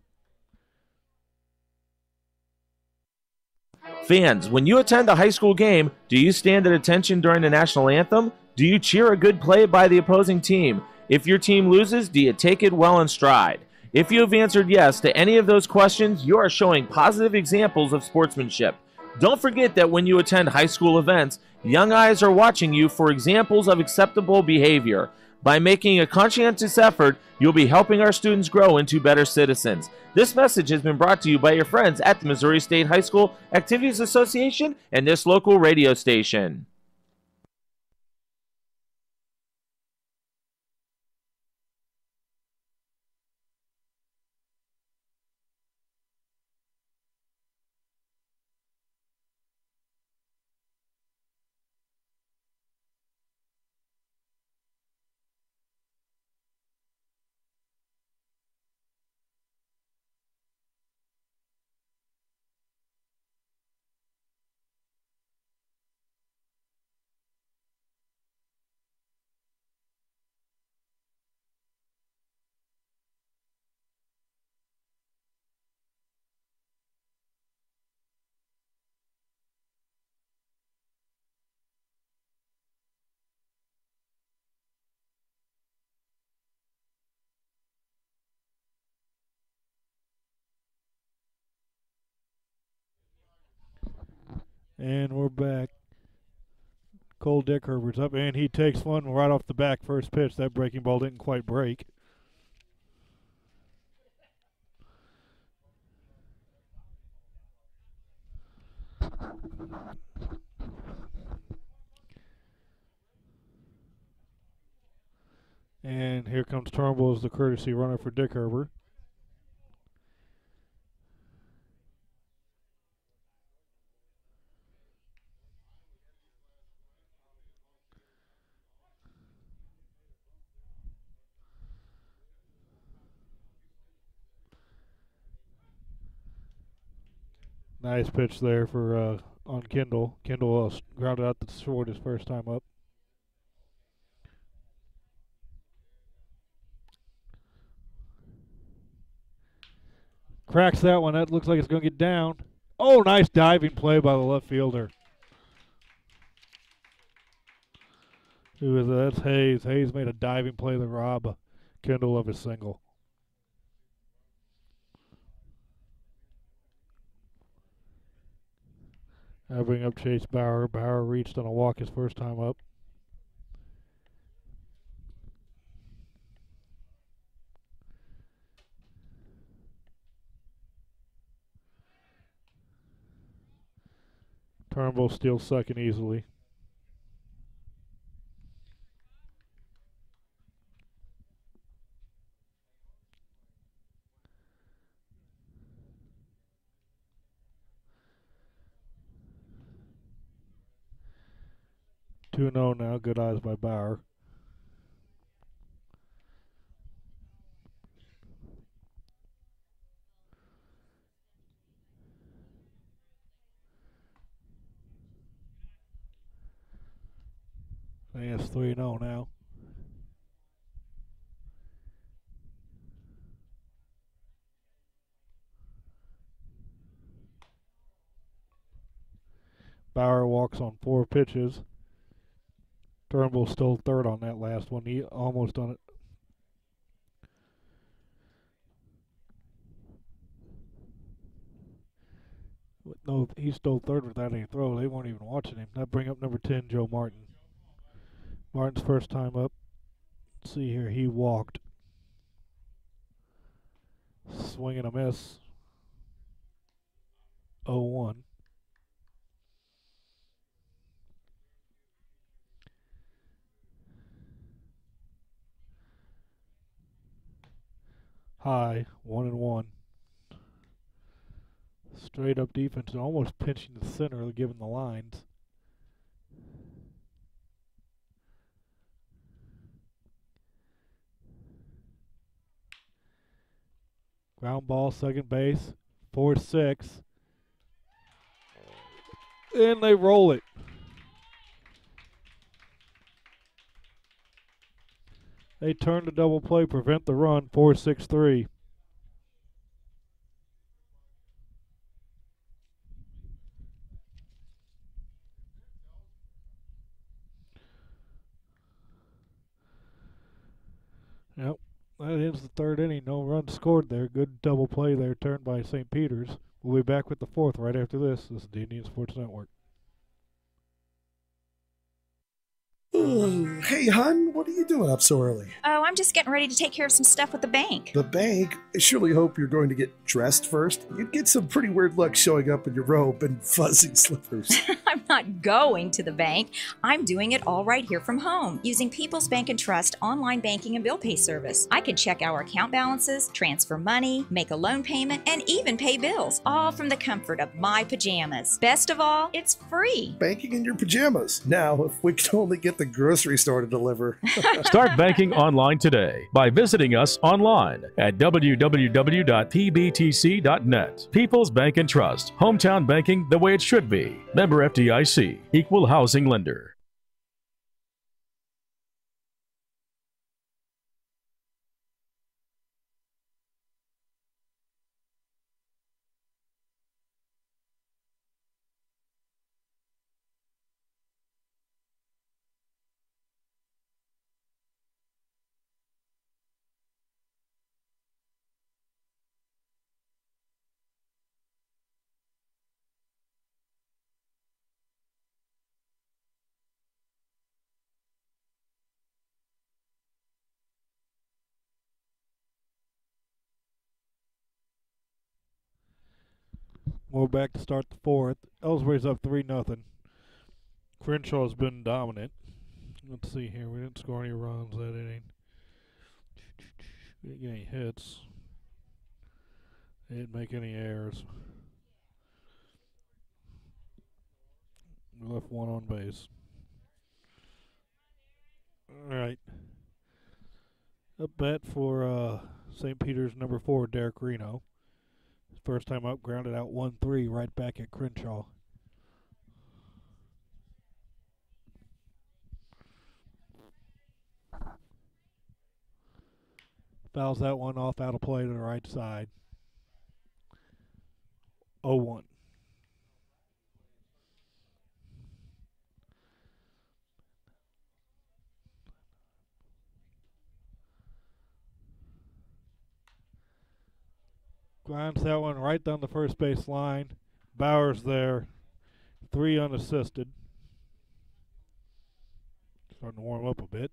Fans, when you attend a high school game, do you stand at attention during the national anthem? Do you cheer a good play by the opposing team? If your team loses, do you take it well in stride? If you have answered yes to any of those questions, you are showing positive examples of sportsmanship. Don't forget that when you attend high school events, young eyes are watching you for examples of acceptable behavior. By making a conscientious effort, you'll be helping our students grow into better citizens. This message has been brought to you by your friends at the Missouri State High School Activities Association and this local radio station. And we're back. Cole Dickherbert's up, and he takes one right off the back first pitch. That breaking ball didn't quite break. And here comes Turnbull as the courtesy runner for Dickherber. Nice pitch there for on Kendall. Kendall grounded out the short his first time up. Cracks that one. That looks like it's going to get down. Oh, nice diving play by the left fielder. Who is that? That's Hayes. Hayes made a diving play to rob Kendall of his single. I bring up Chase Bauer. Bauer reached on a walk his first time up. Turnbull still sucking easily. Two 2-0 now. Good eyes by Bauer. I think it's 3-0 now. Bauer walks on 4 pitches. Turnbull stole third on that last one. He almost done it. No, he stole third without any throw. They weren't even watching him. That bring up number 10, Joe Martin. Martin's first time up. Let's see here, he walked. Swing and a miss. 0-1. High, 1-1. Straight up defense and almost pinching the center, given the lines. Ground ball, second base, 4-6. And they roll it. They turn the double play, prevent the run, 4-6-3. Yep, that ends the third inning. No runs scored there. Good double play there, turned by St. Peter's. We'll be back with the fourth right after this. This is the Indian Sports Network. Hey, hon, what are you doing up so early? Oh, I'm just getting ready to take care of some stuff with the bank. The bank? I surely hope you're going to get dressed first. You'd get some pretty weird luck showing up in your robe and fuzzy slippers. I'm not going to the bank. I'm doing it all right here from home using People's Bank and Trust online banking and bill pay service. I could check our account balances, transfer money, make a loan payment, and even pay bills, all from the comfort of my pajamas. Best of all, it's free. Banking in your pajamas. Now, if we could only get the grocery store to deliver. Start banking online today by visiting us online at www.pbtc.net. People's Bank and Trust. Hometown banking the way it should be. Member FDIC. Equal housing lender. We're back to start the fourth. Ellsbury's up 3-0. Crenshaw's been dominant. Let's see here. We didn't score any runs that inning. We didn't get any hits. They didn't make any errors. We left one on base. All right. Up bat for St. Peter's number 4, Derek Reno. First time up, grounded out 1-3, right back at Crenshaw. Fouls that one off, out of play to the right side. 0-1. Grinds that one right down the first base line. Bowers there, 3 unassisted. Starting to warm up a bit.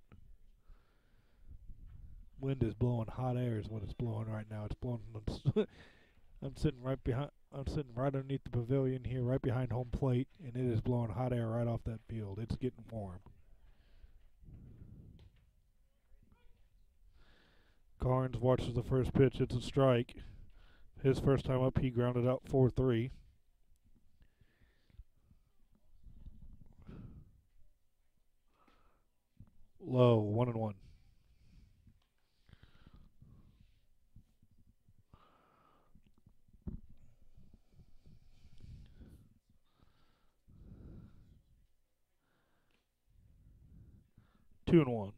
Wind is blowing, hot air is what it's blowing right now. It's blowing. I'm sitting right behind. I'm sitting right underneath the pavilion here, right behind home plate, and it is blowing hot air right off that field. It's getting warm. Carnes watches the first pitch. It's a strike. His first time up, he grounded out 4-3. Low, 1-1. Two and one.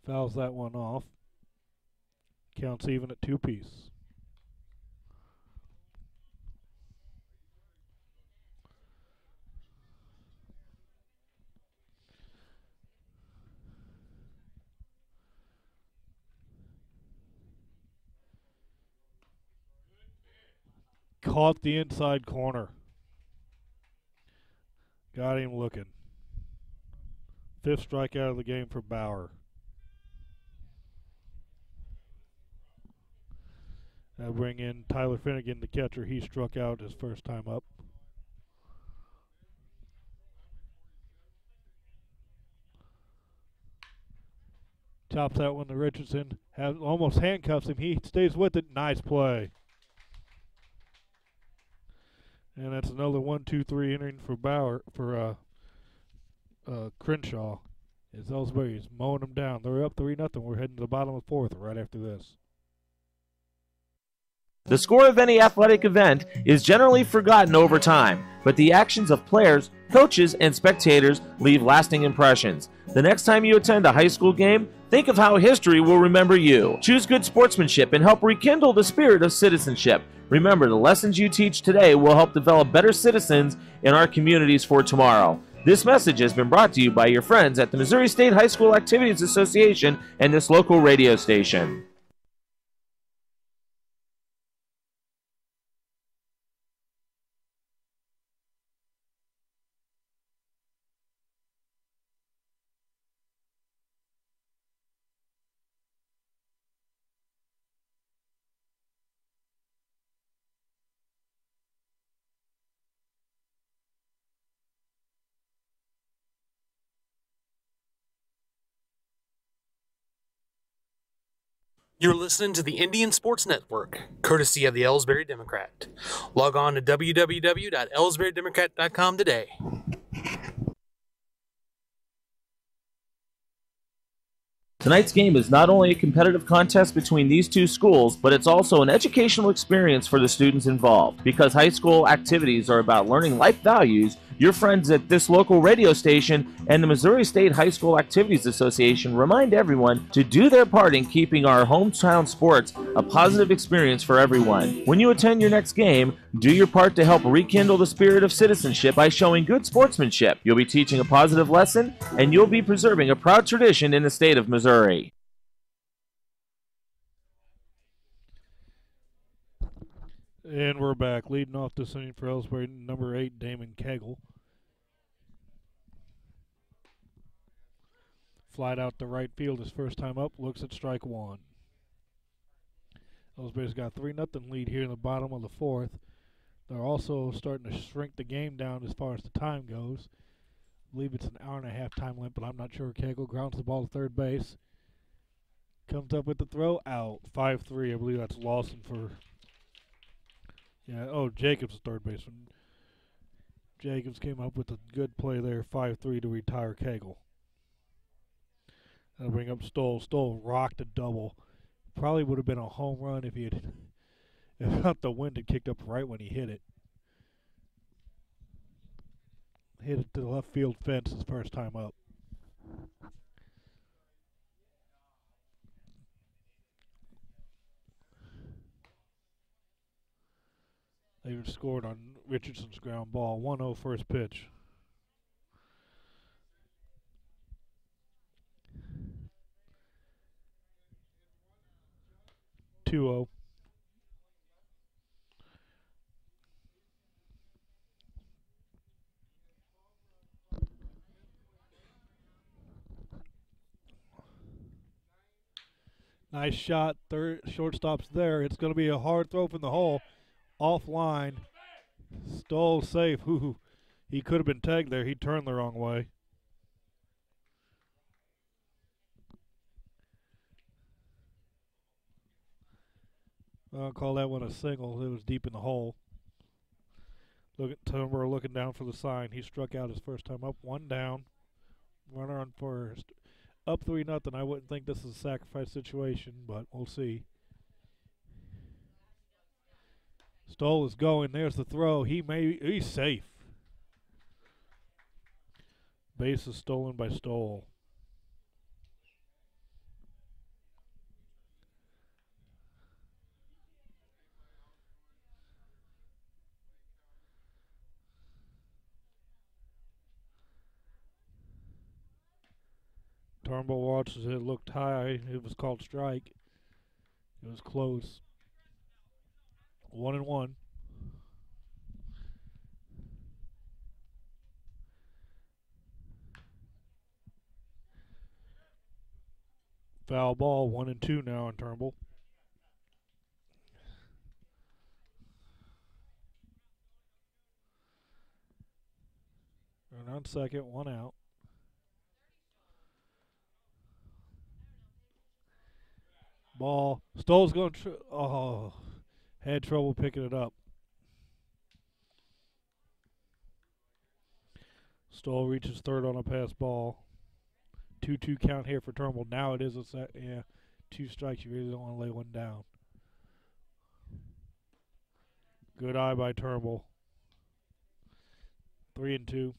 Fouls that one off. Counts even at 2-piece. caught the inside corner. Got him looking. 5th strikeout of the game for Bauer. I'll bring in Tyler Finnegan, the catcher. He struck out his first time up. Chops that one to Richardson. Almost handcuffs him. He stays with it. Nice play. And that's another 1-2-3 inning for Bauer, for Crenshaw. As Ellsbury is mowing them down. They're up 3-0. We're heading to the bottom of the 4th right after this. The score of any athletic event is generally forgotten over time, but the actions of players, coaches, and spectators leave lasting impressions. The next time you attend a high school game, think of how history will remember you. Choose good sportsmanship and help rekindle the spirit of citizenship. Remember, the lessons you teach today will help develop better citizens in our communities for tomorrow. This message has been brought to you by your friends at the Missouri State High School Activities Association and this local radio station. You're listening to the Indian Sports Network, courtesy of the Ellsbury Democrat. Log on to www.ellsburydemocrat.com today. Tonight's game is not only a competitive contest between these two schools, but it's also an educational experience for the students involved. Because high school activities are about learning life values, your friends at this local radio station and the Missouri State High School Activities Association remind everyone to do their part in keeping our hometown sports a positive experience for everyone. When you attend your next game, do your part to help rekindle the spirit of citizenship by showing good sportsmanship. You'll be teaching a positive lesson, and you'll be preserving a proud tradition in the state of Missouri. And we're back. Leading off this inning for Ellsbury, number 8, Damon Kegel. Flied out to right field his first time up. Looks at strike one. Ellsbury's got 3-0 lead here in the bottom of the 4th. They're also starting to shrink the game down as far as the time goes. I believe it's an hour-and-a-half time limit, but I'm not sure. Kegel grounds the ball to third base. Comes up with the throw. Out. 5-3. I believe that's Lawson for... Yeah, Jacobs, third baseman. Jacobs came up with a good play there, 5-3 to retire Kegel. That'll bring up Stoll. Stoll rocked a double. Probably would have been a home run if not the wind had kicked up right when he hit it. Hit it to the left field fence his first time up. They even scored on Richardson's ground ball. 1-0 first pitch. Two-0. Nice shot. Shortstop's there. It's going to be a hard throw from the hole. Offline. Stoll safe. Ooh, he could have been tagged there. He turned the wrong way. I'll call that one a single. It was deep in the hole. Look at Tumber looking down for the sign. He struck out his first time up. One down. Runner on first. Up 3-0. I wouldn't think this is a sacrifice situation, but we'll see. Stoll is going. There's the throw. He's safe. Base is stolen by Stoll. Turnbull watches it. Looked high. It was called strike. It was close. 1-1. Foul ball, 1-2 now on Turnbull. Run on second, 1 out. Ball. Stoll's going to had trouble picking it up. Stoll reaches third on a pass ball. 2-2 count here for Turnbull. Now it is a set. Yeah, 2 strikes. You really don't want to lay one down. Good eye by Turnbull. 3-2.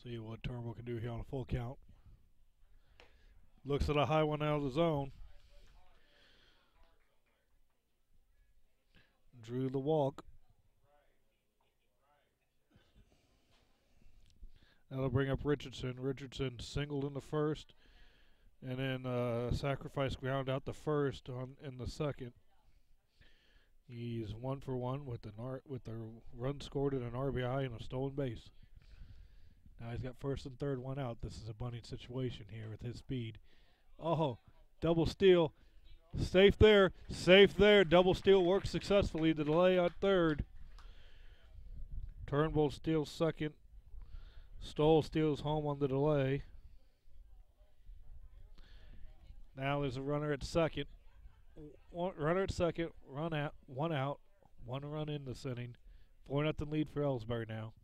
See what Turnbull can do here on a full count. Looks at a high one out of the zone. Drew the walk. That'll bring up Richardson. Richardson singled in the first, and then sacrifice ground out the first in the second. He's 1 for 1 with the run scored and an RBI and a stolen base. Now he's got first and third, 1 out. This is a bunting situation here with his speed. Oh, double steal. Safe there. Safe there. Double steal works successfully. The delay on third. Turnbull steals second. Stoll steals home on the delay. Now there's a runner at second. Runner at second. Run out. 1 out. 1 run in this inning. 4-0 lead for Ellsbury now.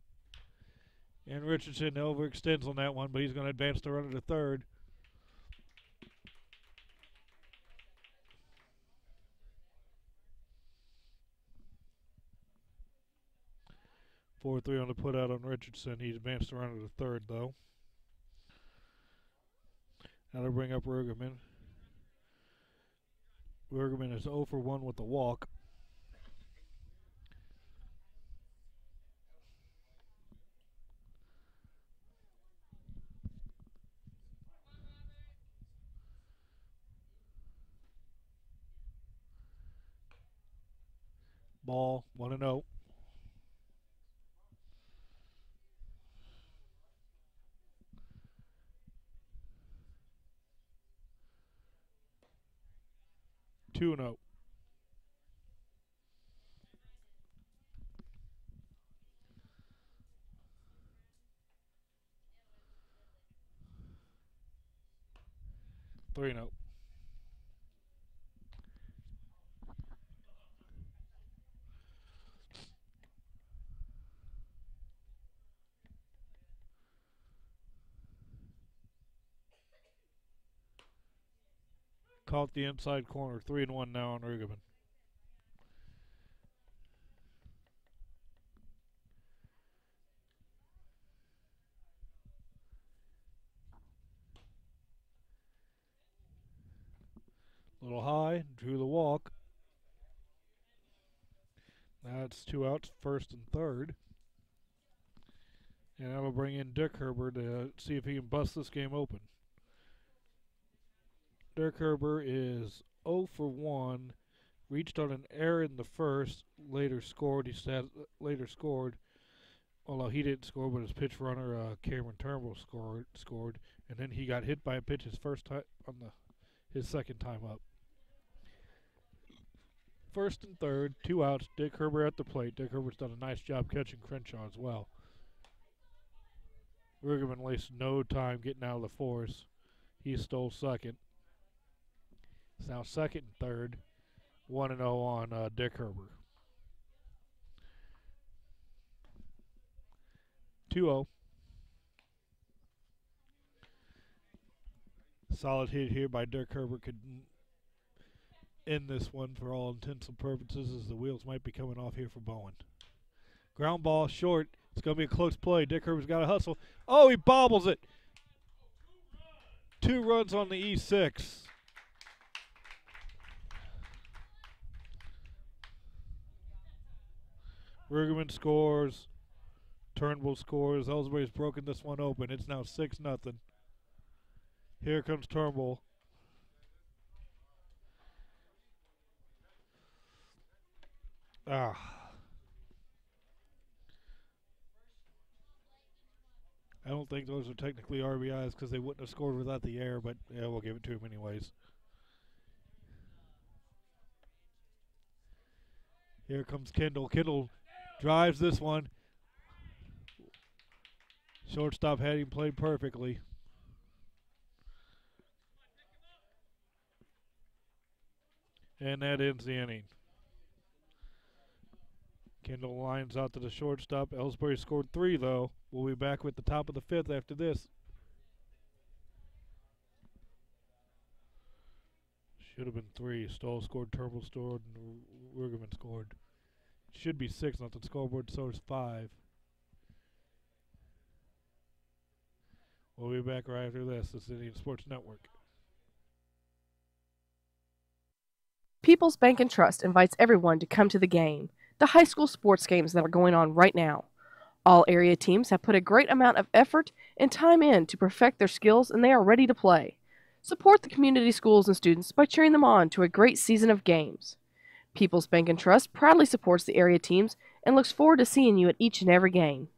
And Richardson overextends on that one, but he's going to advance the runner to third. Four 3 on the put out on Richardson. He's advanced the runner to third, though. Now to bring up Rugerman. Rugerman is 0 for 1 with the walk. Ball, 1-0. Two and 0. Three and 0. Caught the inside corner. 3-1 now on Rugerman. Little high, drew the walk. Now it's 2 outs, first and third. And that'll bring in Dick Herbert to see if he can bust this game open. Dirk Herbert is 0 for 1. Reached on an error in the first. Later scored. Later scored. Although he didn't score, but his pitch runner Cameron Turnbull scored. And then he got hit by a pitch his first time on his second time up. First and third, 2 outs. Dick Herbert at the plate. Dick Herbert's done a nice job catching Crenshaw as well. Rugerman wasted no time getting out of the force. He stole second. It's now second and third. 1-0 on Dick Herbert. 2-0. Solid hit here by Dick Herbert could end this one for all intents and purposes, as the wheels might be coming off here for Bowen. Ground ball short. It's going to be a close play. Dick Herbert's got to hustle. Oh, he bobbles it. 2 runs on the E6. Rugerman scores. Turnbull scores. Ellsbury's broken this one open. It's now 6-0. Here comes Turnbull. I don't think those are technically RBIs because they wouldn't have scored without the error, but yeah, we'll give it to him anyways. Here comes Kendall. Kendall drives this one. Shortstop had him played perfectly. And that ends the inning. Kendall lines out to the shortstop. Ellsbury scored 3, though. We'll be back with the top of the 5th after this. Should have been 3. Stoll scored, Turnbull scored, and Rugerman scored. Should be 6, not the scoreboard, so it's 5. We'll be back right after this. This is Indian Sports Network. People's Bank and Trust invites everyone to come to the game, the high school sports games that are going on right now. All area teams have put a great amount of effort and time in to perfect their skills, and they are ready to play. Support the community schools and students by cheering them on to a great season of games. People's Bank and Trust proudly supports the area teams and looks forward to seeing you at each and every game.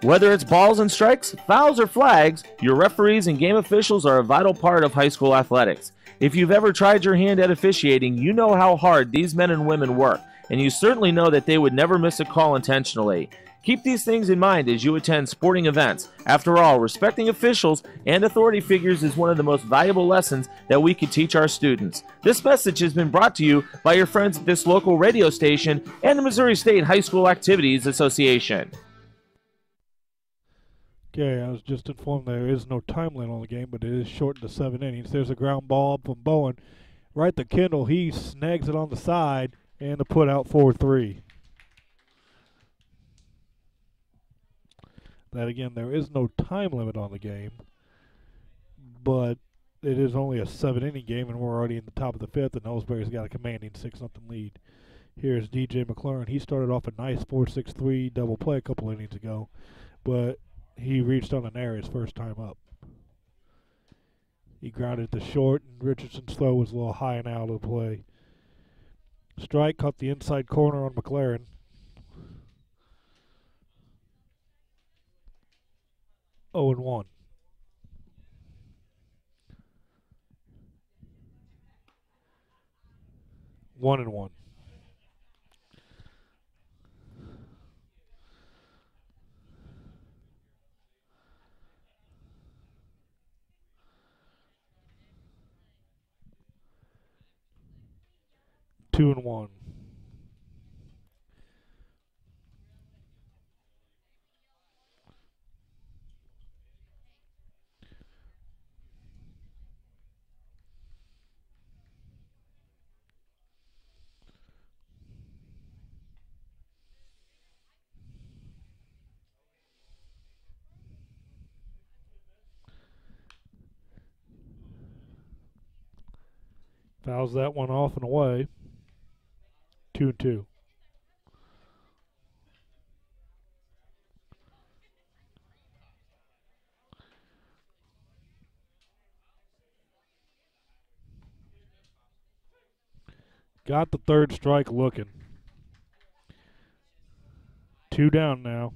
Whether it's balls and strikes, fouls, or flags, your referees and game officials are a vital part of high school athletics. If you've ever tried your hand at officiating, you know how hard these men and women work, and you certainly know that they would never miss a call intentionally. Keep these things in mind as you attend sporting events. After all, respecting officials and authority figures is one of the most valuable lessons that we could teach our students. This message has been brought to you by your friends at this local radio station and the Missouri State High School Activities Association. Okay, I was just informed there is no time limit on the game, but it is shortened to 7 innings. There's a ground ball from Bowen right to Kendall. He snags it on the side and to put out 4-3. That again, there is no time limit on the game, but it is only a 7-inning game, and we're already in the top of the 5th, and Ellsbury's got a commanding 6-0 lead. Here's DJ McLaurin. He started off a nice 4-6-3 double play a couple innings ago, but he reached on an error his first time up. He grounded to short, and Richardson's throw was a little high and out of the play. Strike caught the inside corner on McLaren. Oh and 1. One and 1. Two and 1. Fouls that one off and away. 2 and 2. Got the third strike looking. 2 down now.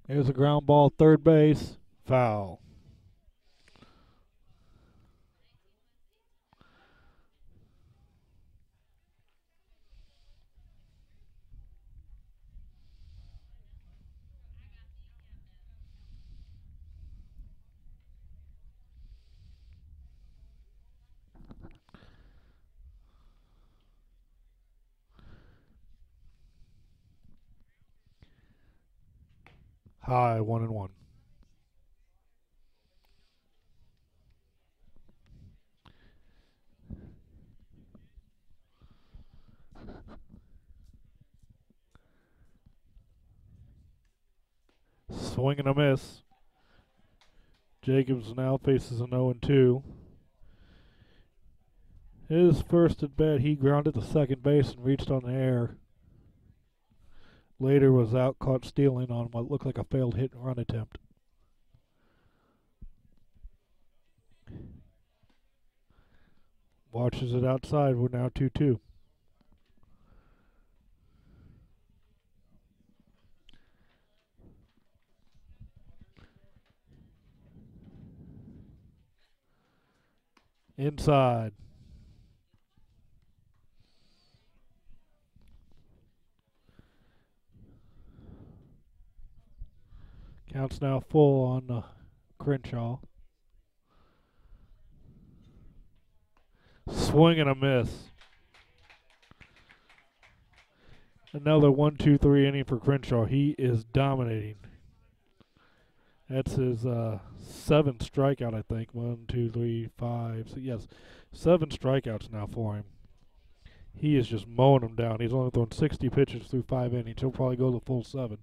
There's a ground ball, third base, foul. High, 1-1. Swing and a miss. Jacobs now faces an 0-2. His first at bat, he grounded to second base and reached on the air. Later was out, caught stealing on what looked like a failed hit and run attempt. Watches it outside. We're now 2-2. Inside. Count's now full on Crenshaw. Swing and a miss. Another 1-2-3 inning for Crenshaw. He is dominating. That's his 7th strikeout, I think. 1, 2, 3, 5. So yes, 7 strikeouts now for him. He is just mowing them down. He's only thrown 60 pitches through 5 innings. He'll probably go the full 7.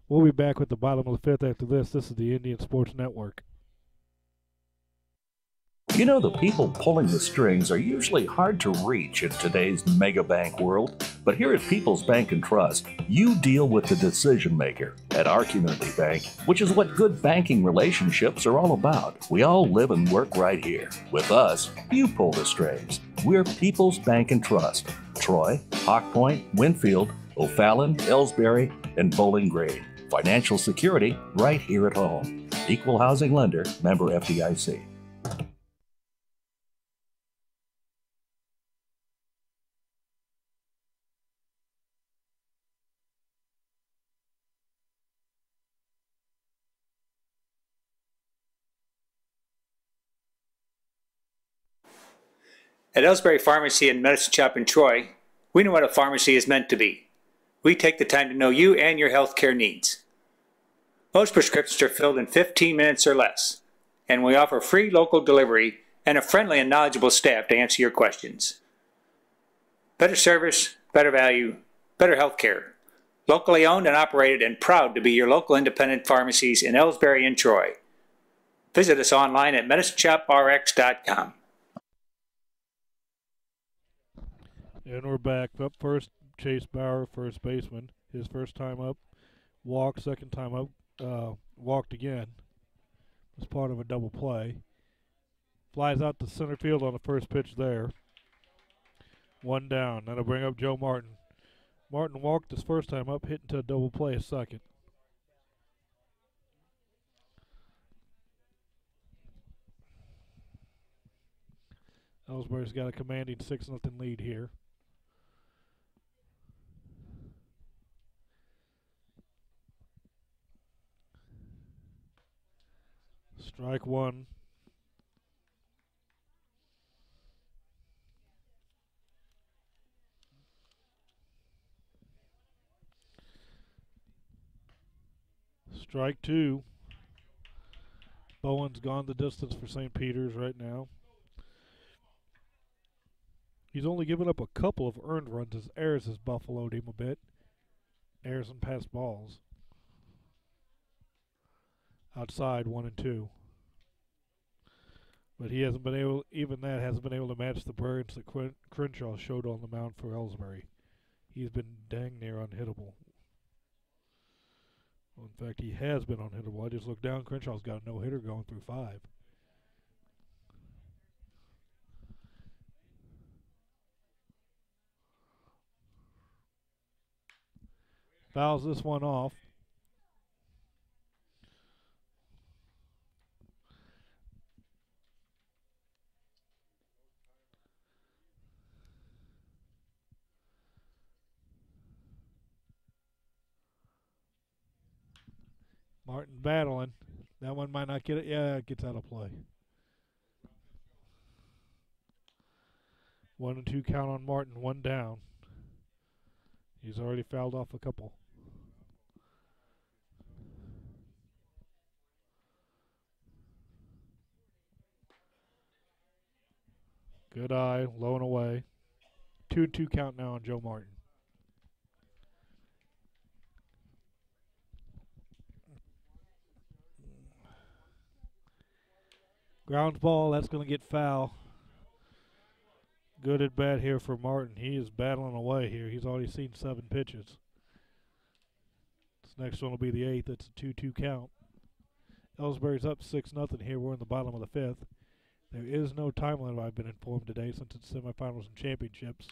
We'll be back with the bottom of the 5th after this. This is the Indian Sports Network. You know, the people pulling the strings are usually hard to reach in today's mega bank world. But here at People's Bank and Trust, you deal with the decision maker at our community bank, which is what good banking relationships are all about. We all live and work right here. With us, you pull the strings. We're People's Bank and Trust. Troy, Hawk Point, Winfield, O'Fallon, Ellsbury, and Bowling Green. Financial security right here at home. Equal housing lender, member FDIC. At Ellsbury Pharmacy and Medicine Shop in Troy, we know what a pharmacy is meant to be. We take the time to know you and your healthcare needs. Most prescriptions are filled in 15 minutes or less, and we offer free local delivery and a friendly and knowledgeable staff to answer your questions. Better service, better value, better healthcare. Locally owned and operated and proud to be your local independent pharmacies in Ellsbury and Troy. Visit us online at medicineshoprx.com. And we're back. Up first, Chase Bauer, first baseman. His first time up, walked. Second time up, walked again. As part of a double play. Flies out to center field on the first pitch there. 1 down. That'll bring up Joe Martin. Martin walked his first time up, hit into a double play his second. Ellsbury's got a commanding 6-0 lead here. Strike 1. Strike 2. Bowen's gone the distance for St. Peter's right now. He's only given up a couple of earned runs as Ayers has buffaloed him a bit. Ayers and passed balls. Outside, 1-2. But he hasn't been able, even that hasn't been able to match the brilliance that Crenshaw showed on the mound for Ellsbury. He's been dang near unhittable. Well, in fact, he has been unhittable. I just looked down. Crenshaw's got a no-hitter going through 5. Fouls this one off. Martin battling. That one might not get it. Yeah, it gets out of play. 1-2 count on Martin, 1 down. He's already fouled off a couple. Good eye, low and away. 2-2 count now on Joe Martin. Grounds ball, that's going to get foul. Good at bat here for Martin. He is battling away here. He's already seen 7 pitches. This next one will be the 8th. It's a 2-2 count. Ellsbury's up 6-0 here. We're in the bottom of the 5th. There is no time limit, I've been informed today, since it's semifinals and championships.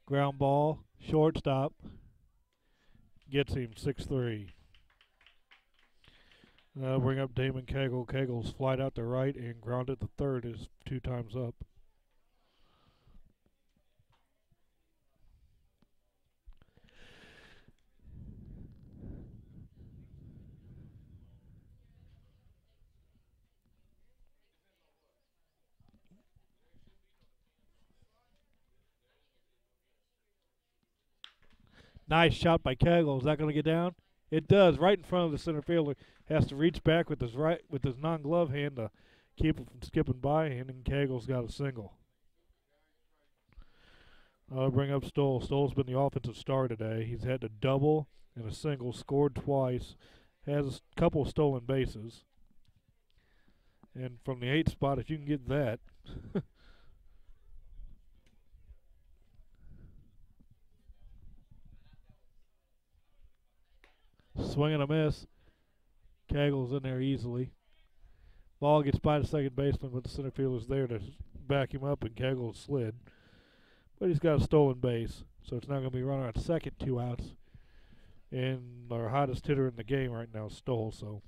Ground ball, shortstop. Gets him 6-3. That'll bring up Damon Cagle. Cagle's flied out to right and grounded to third is 2 times up. Nice shot by Cagle. Is that going to get down? It does. Right in front of the center fielder. Has to reach back with his non-glove hand to keep it from skipping by him, and Cagle's got a single. I'll bring up Stoll. Stoll's been the offensive star today. He's had a double and a single, scored twice, has a couple of stolen bases. And from the 8th spot, if you can get that. Swing and a miss. Cagle's in there easily. Ball gets by the second baseman, but the center fielder's there to back him up, and Cagle slid. But he's got a stolen base, so it's not going to be running on second, 2 outs. And our hottest hitter in the game right now is Stoll, so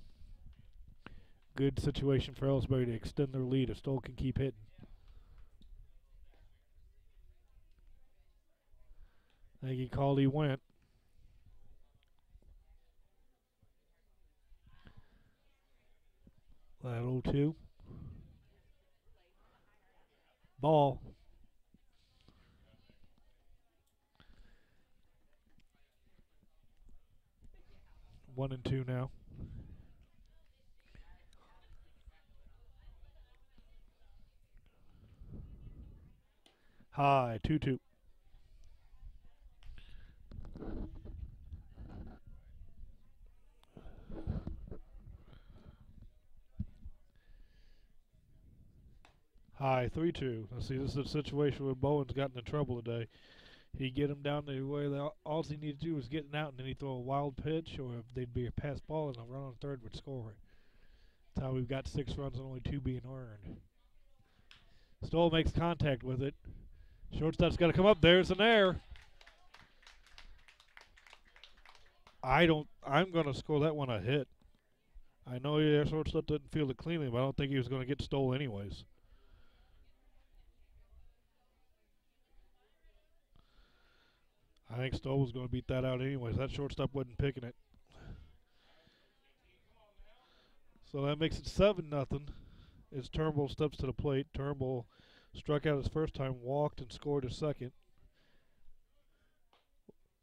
good situation for Ellsbury to extend their lead if Stoll can keep hitting. I think he called, he went. That 0-2. Ball. One and 2 now. High, 2-2. High, 3-2. Let's see, this is a situation where Bowen's gotten in trouble today. He'd get him down to where all he needed to do was getting out, and then he'd throw a wild pitch, or if they'd be a pass ball, and a run on third would score. That's how we've got 6 runs and only 2 being earned. Stoll makes contact with it. Shortstop's got to come up. There's an error. I'm going to score that one a hit. I know your shortstop didn't field it cleanly, but I don't think he was going to get Stoll anyways. I think Stoll was going to beat that out anyways. That shortstop wasn't picking it. So that makes it 7-0 as Turnbull steps to the plate. Turnbull struck out his first time, walked, and scored his second.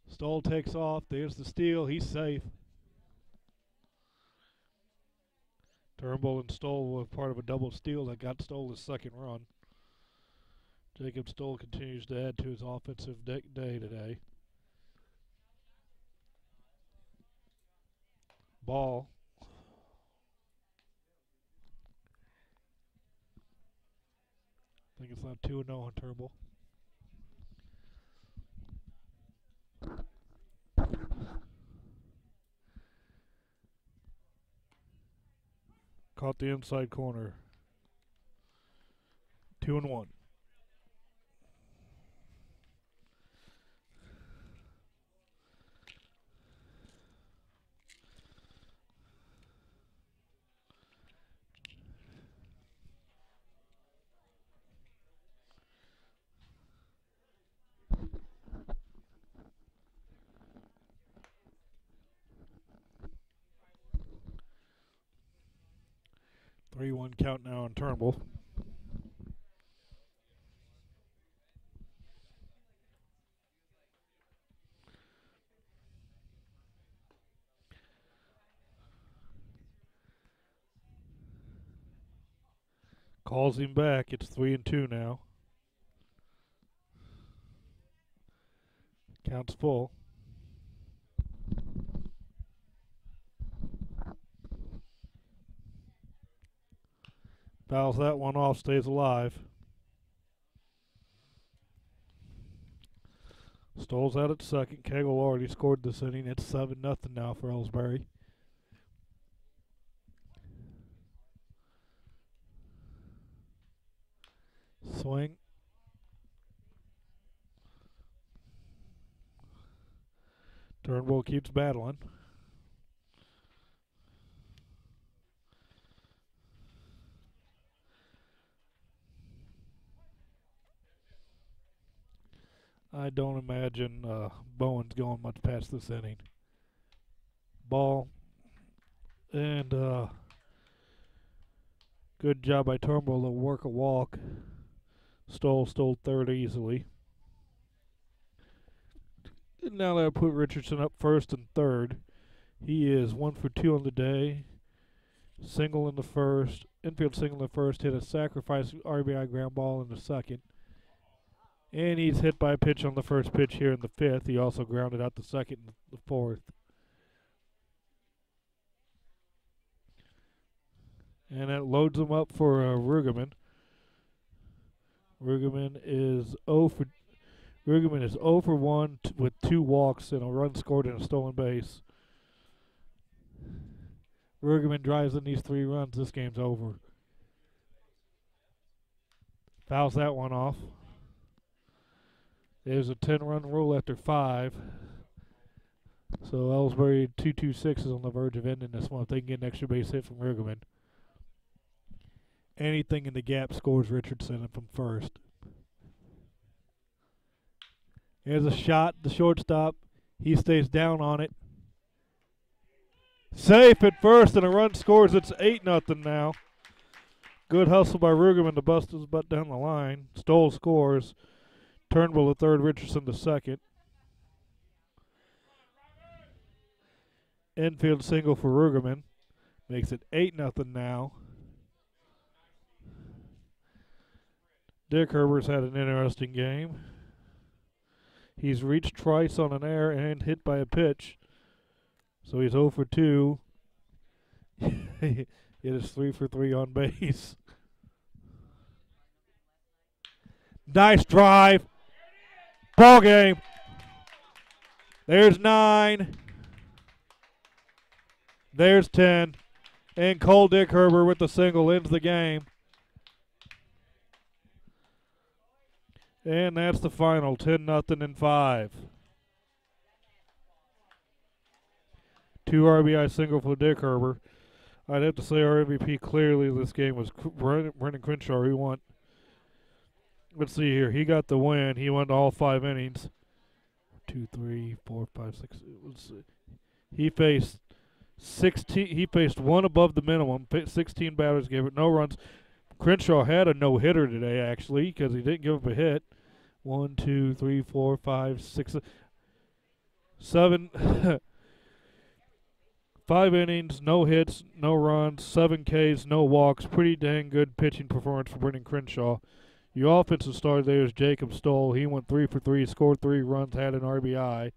Stoll takes off. There's the steal. He's safe. Turnbull and Stoll were part of a double steal that got Stoll his second run. Jacob Stoll continues to add to his offensive day today. Ball. now 2-0 on Turnbull. Caught the inside corner. 2-1. Three-one count now on Turnbull. Calls him back. It's 3-2 now. Counts full. Fouls that one off, stays alive. Stoll's out at second. Cagle already scored this inning. It's 7-0 now for Ellsbury. Swing. Turnbull keeps battling. I don't imagine Bowen's going much past this inning. Ball. And good job by Turnbull to work a walk. Stole third easily. And now they'll put Richardson up first and third. He is 1 for 2 on the day. Single in the first. Infield single in the first. Hit a sacrifice RBI ground ball in the second. And he's hit by a pitch on the first pitch here in the fifth. He also grounded out the second and the fourth. And that loads him up for Rugerman. Rugerman is 0 for 1 with 2 walks and a run scored and a stolen base. Rugerman drives in these 3 runs. This game's over. Fouls that one off. There's a 10-run rule after 5. So Ellsbury 2-2-6 is on the verge of ending this one if they can get an extra base hit from Rugerman. Anything in the gap scores Richardson from first. Here's a shot, the shortstop. He stays down on it. Safe at first, and a run scores. It's 8-0 now. Good hustle by Rugerman to bust his butt down the line. Stoll scores. Turnbull to third, Richardson to second. Infield single for Rugerman. Makes it 8-0 now. Dick Herbert's had an interesting game. He's reached twice on an error and hit by a pitch. So he's 0 for 2. It is 3 for 3 on base. Nice drive. Ball game. There's 9. There's 10. And Cole Dick Herbert with the single ends the game. And that's the final, 10-0 in 5. 2 RBI single for Dick Herbert. I'd have to say our MVP clearly this game was Brendan Crenshaw. He won. Let's see here. He got the win. He went all 5 innings. 2, 3, 4, 5, 6. Let's see. He faced 16. He faced 1 above the minimum. 16 batters, gave it no runs. Crenshaw had a no-hitter today, actually, because he didn't give up a hit. 1, 2, 3, 4, 5, 6, 7. 5 innings, no hits, no runs, 7 Ks, no walks. Pretty dang good pitching performance for Brendan Crenshaw. Your offensive star there is Jacob Stoll. He went 3 for 3, scored 3 runs, had an RBI,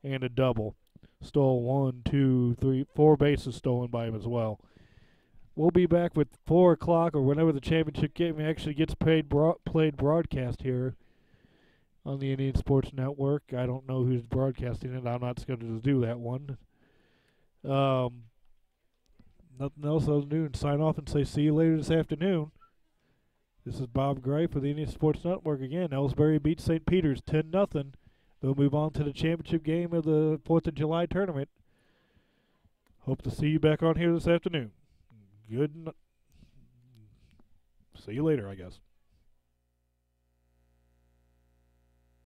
and a double. Stoll 1, 2, 3, 4 bases stolen by him as well. We'll be back with 4 o'clock or whenever the championship game actually gets played broadcast here on the Indian Sports Network. I don't know who's broadcasting it. I'm not scheduled to do that one. Nothing else other than do. Sign off and say see you later this afternoon. This is Bob Gray for the Indian Sports Network again. Ellsbury beats St. Peter's 10-0. They'll move on to the championship game of the 4th of July tournament. Hope to see you back on here this afternoon. See you later, I guess.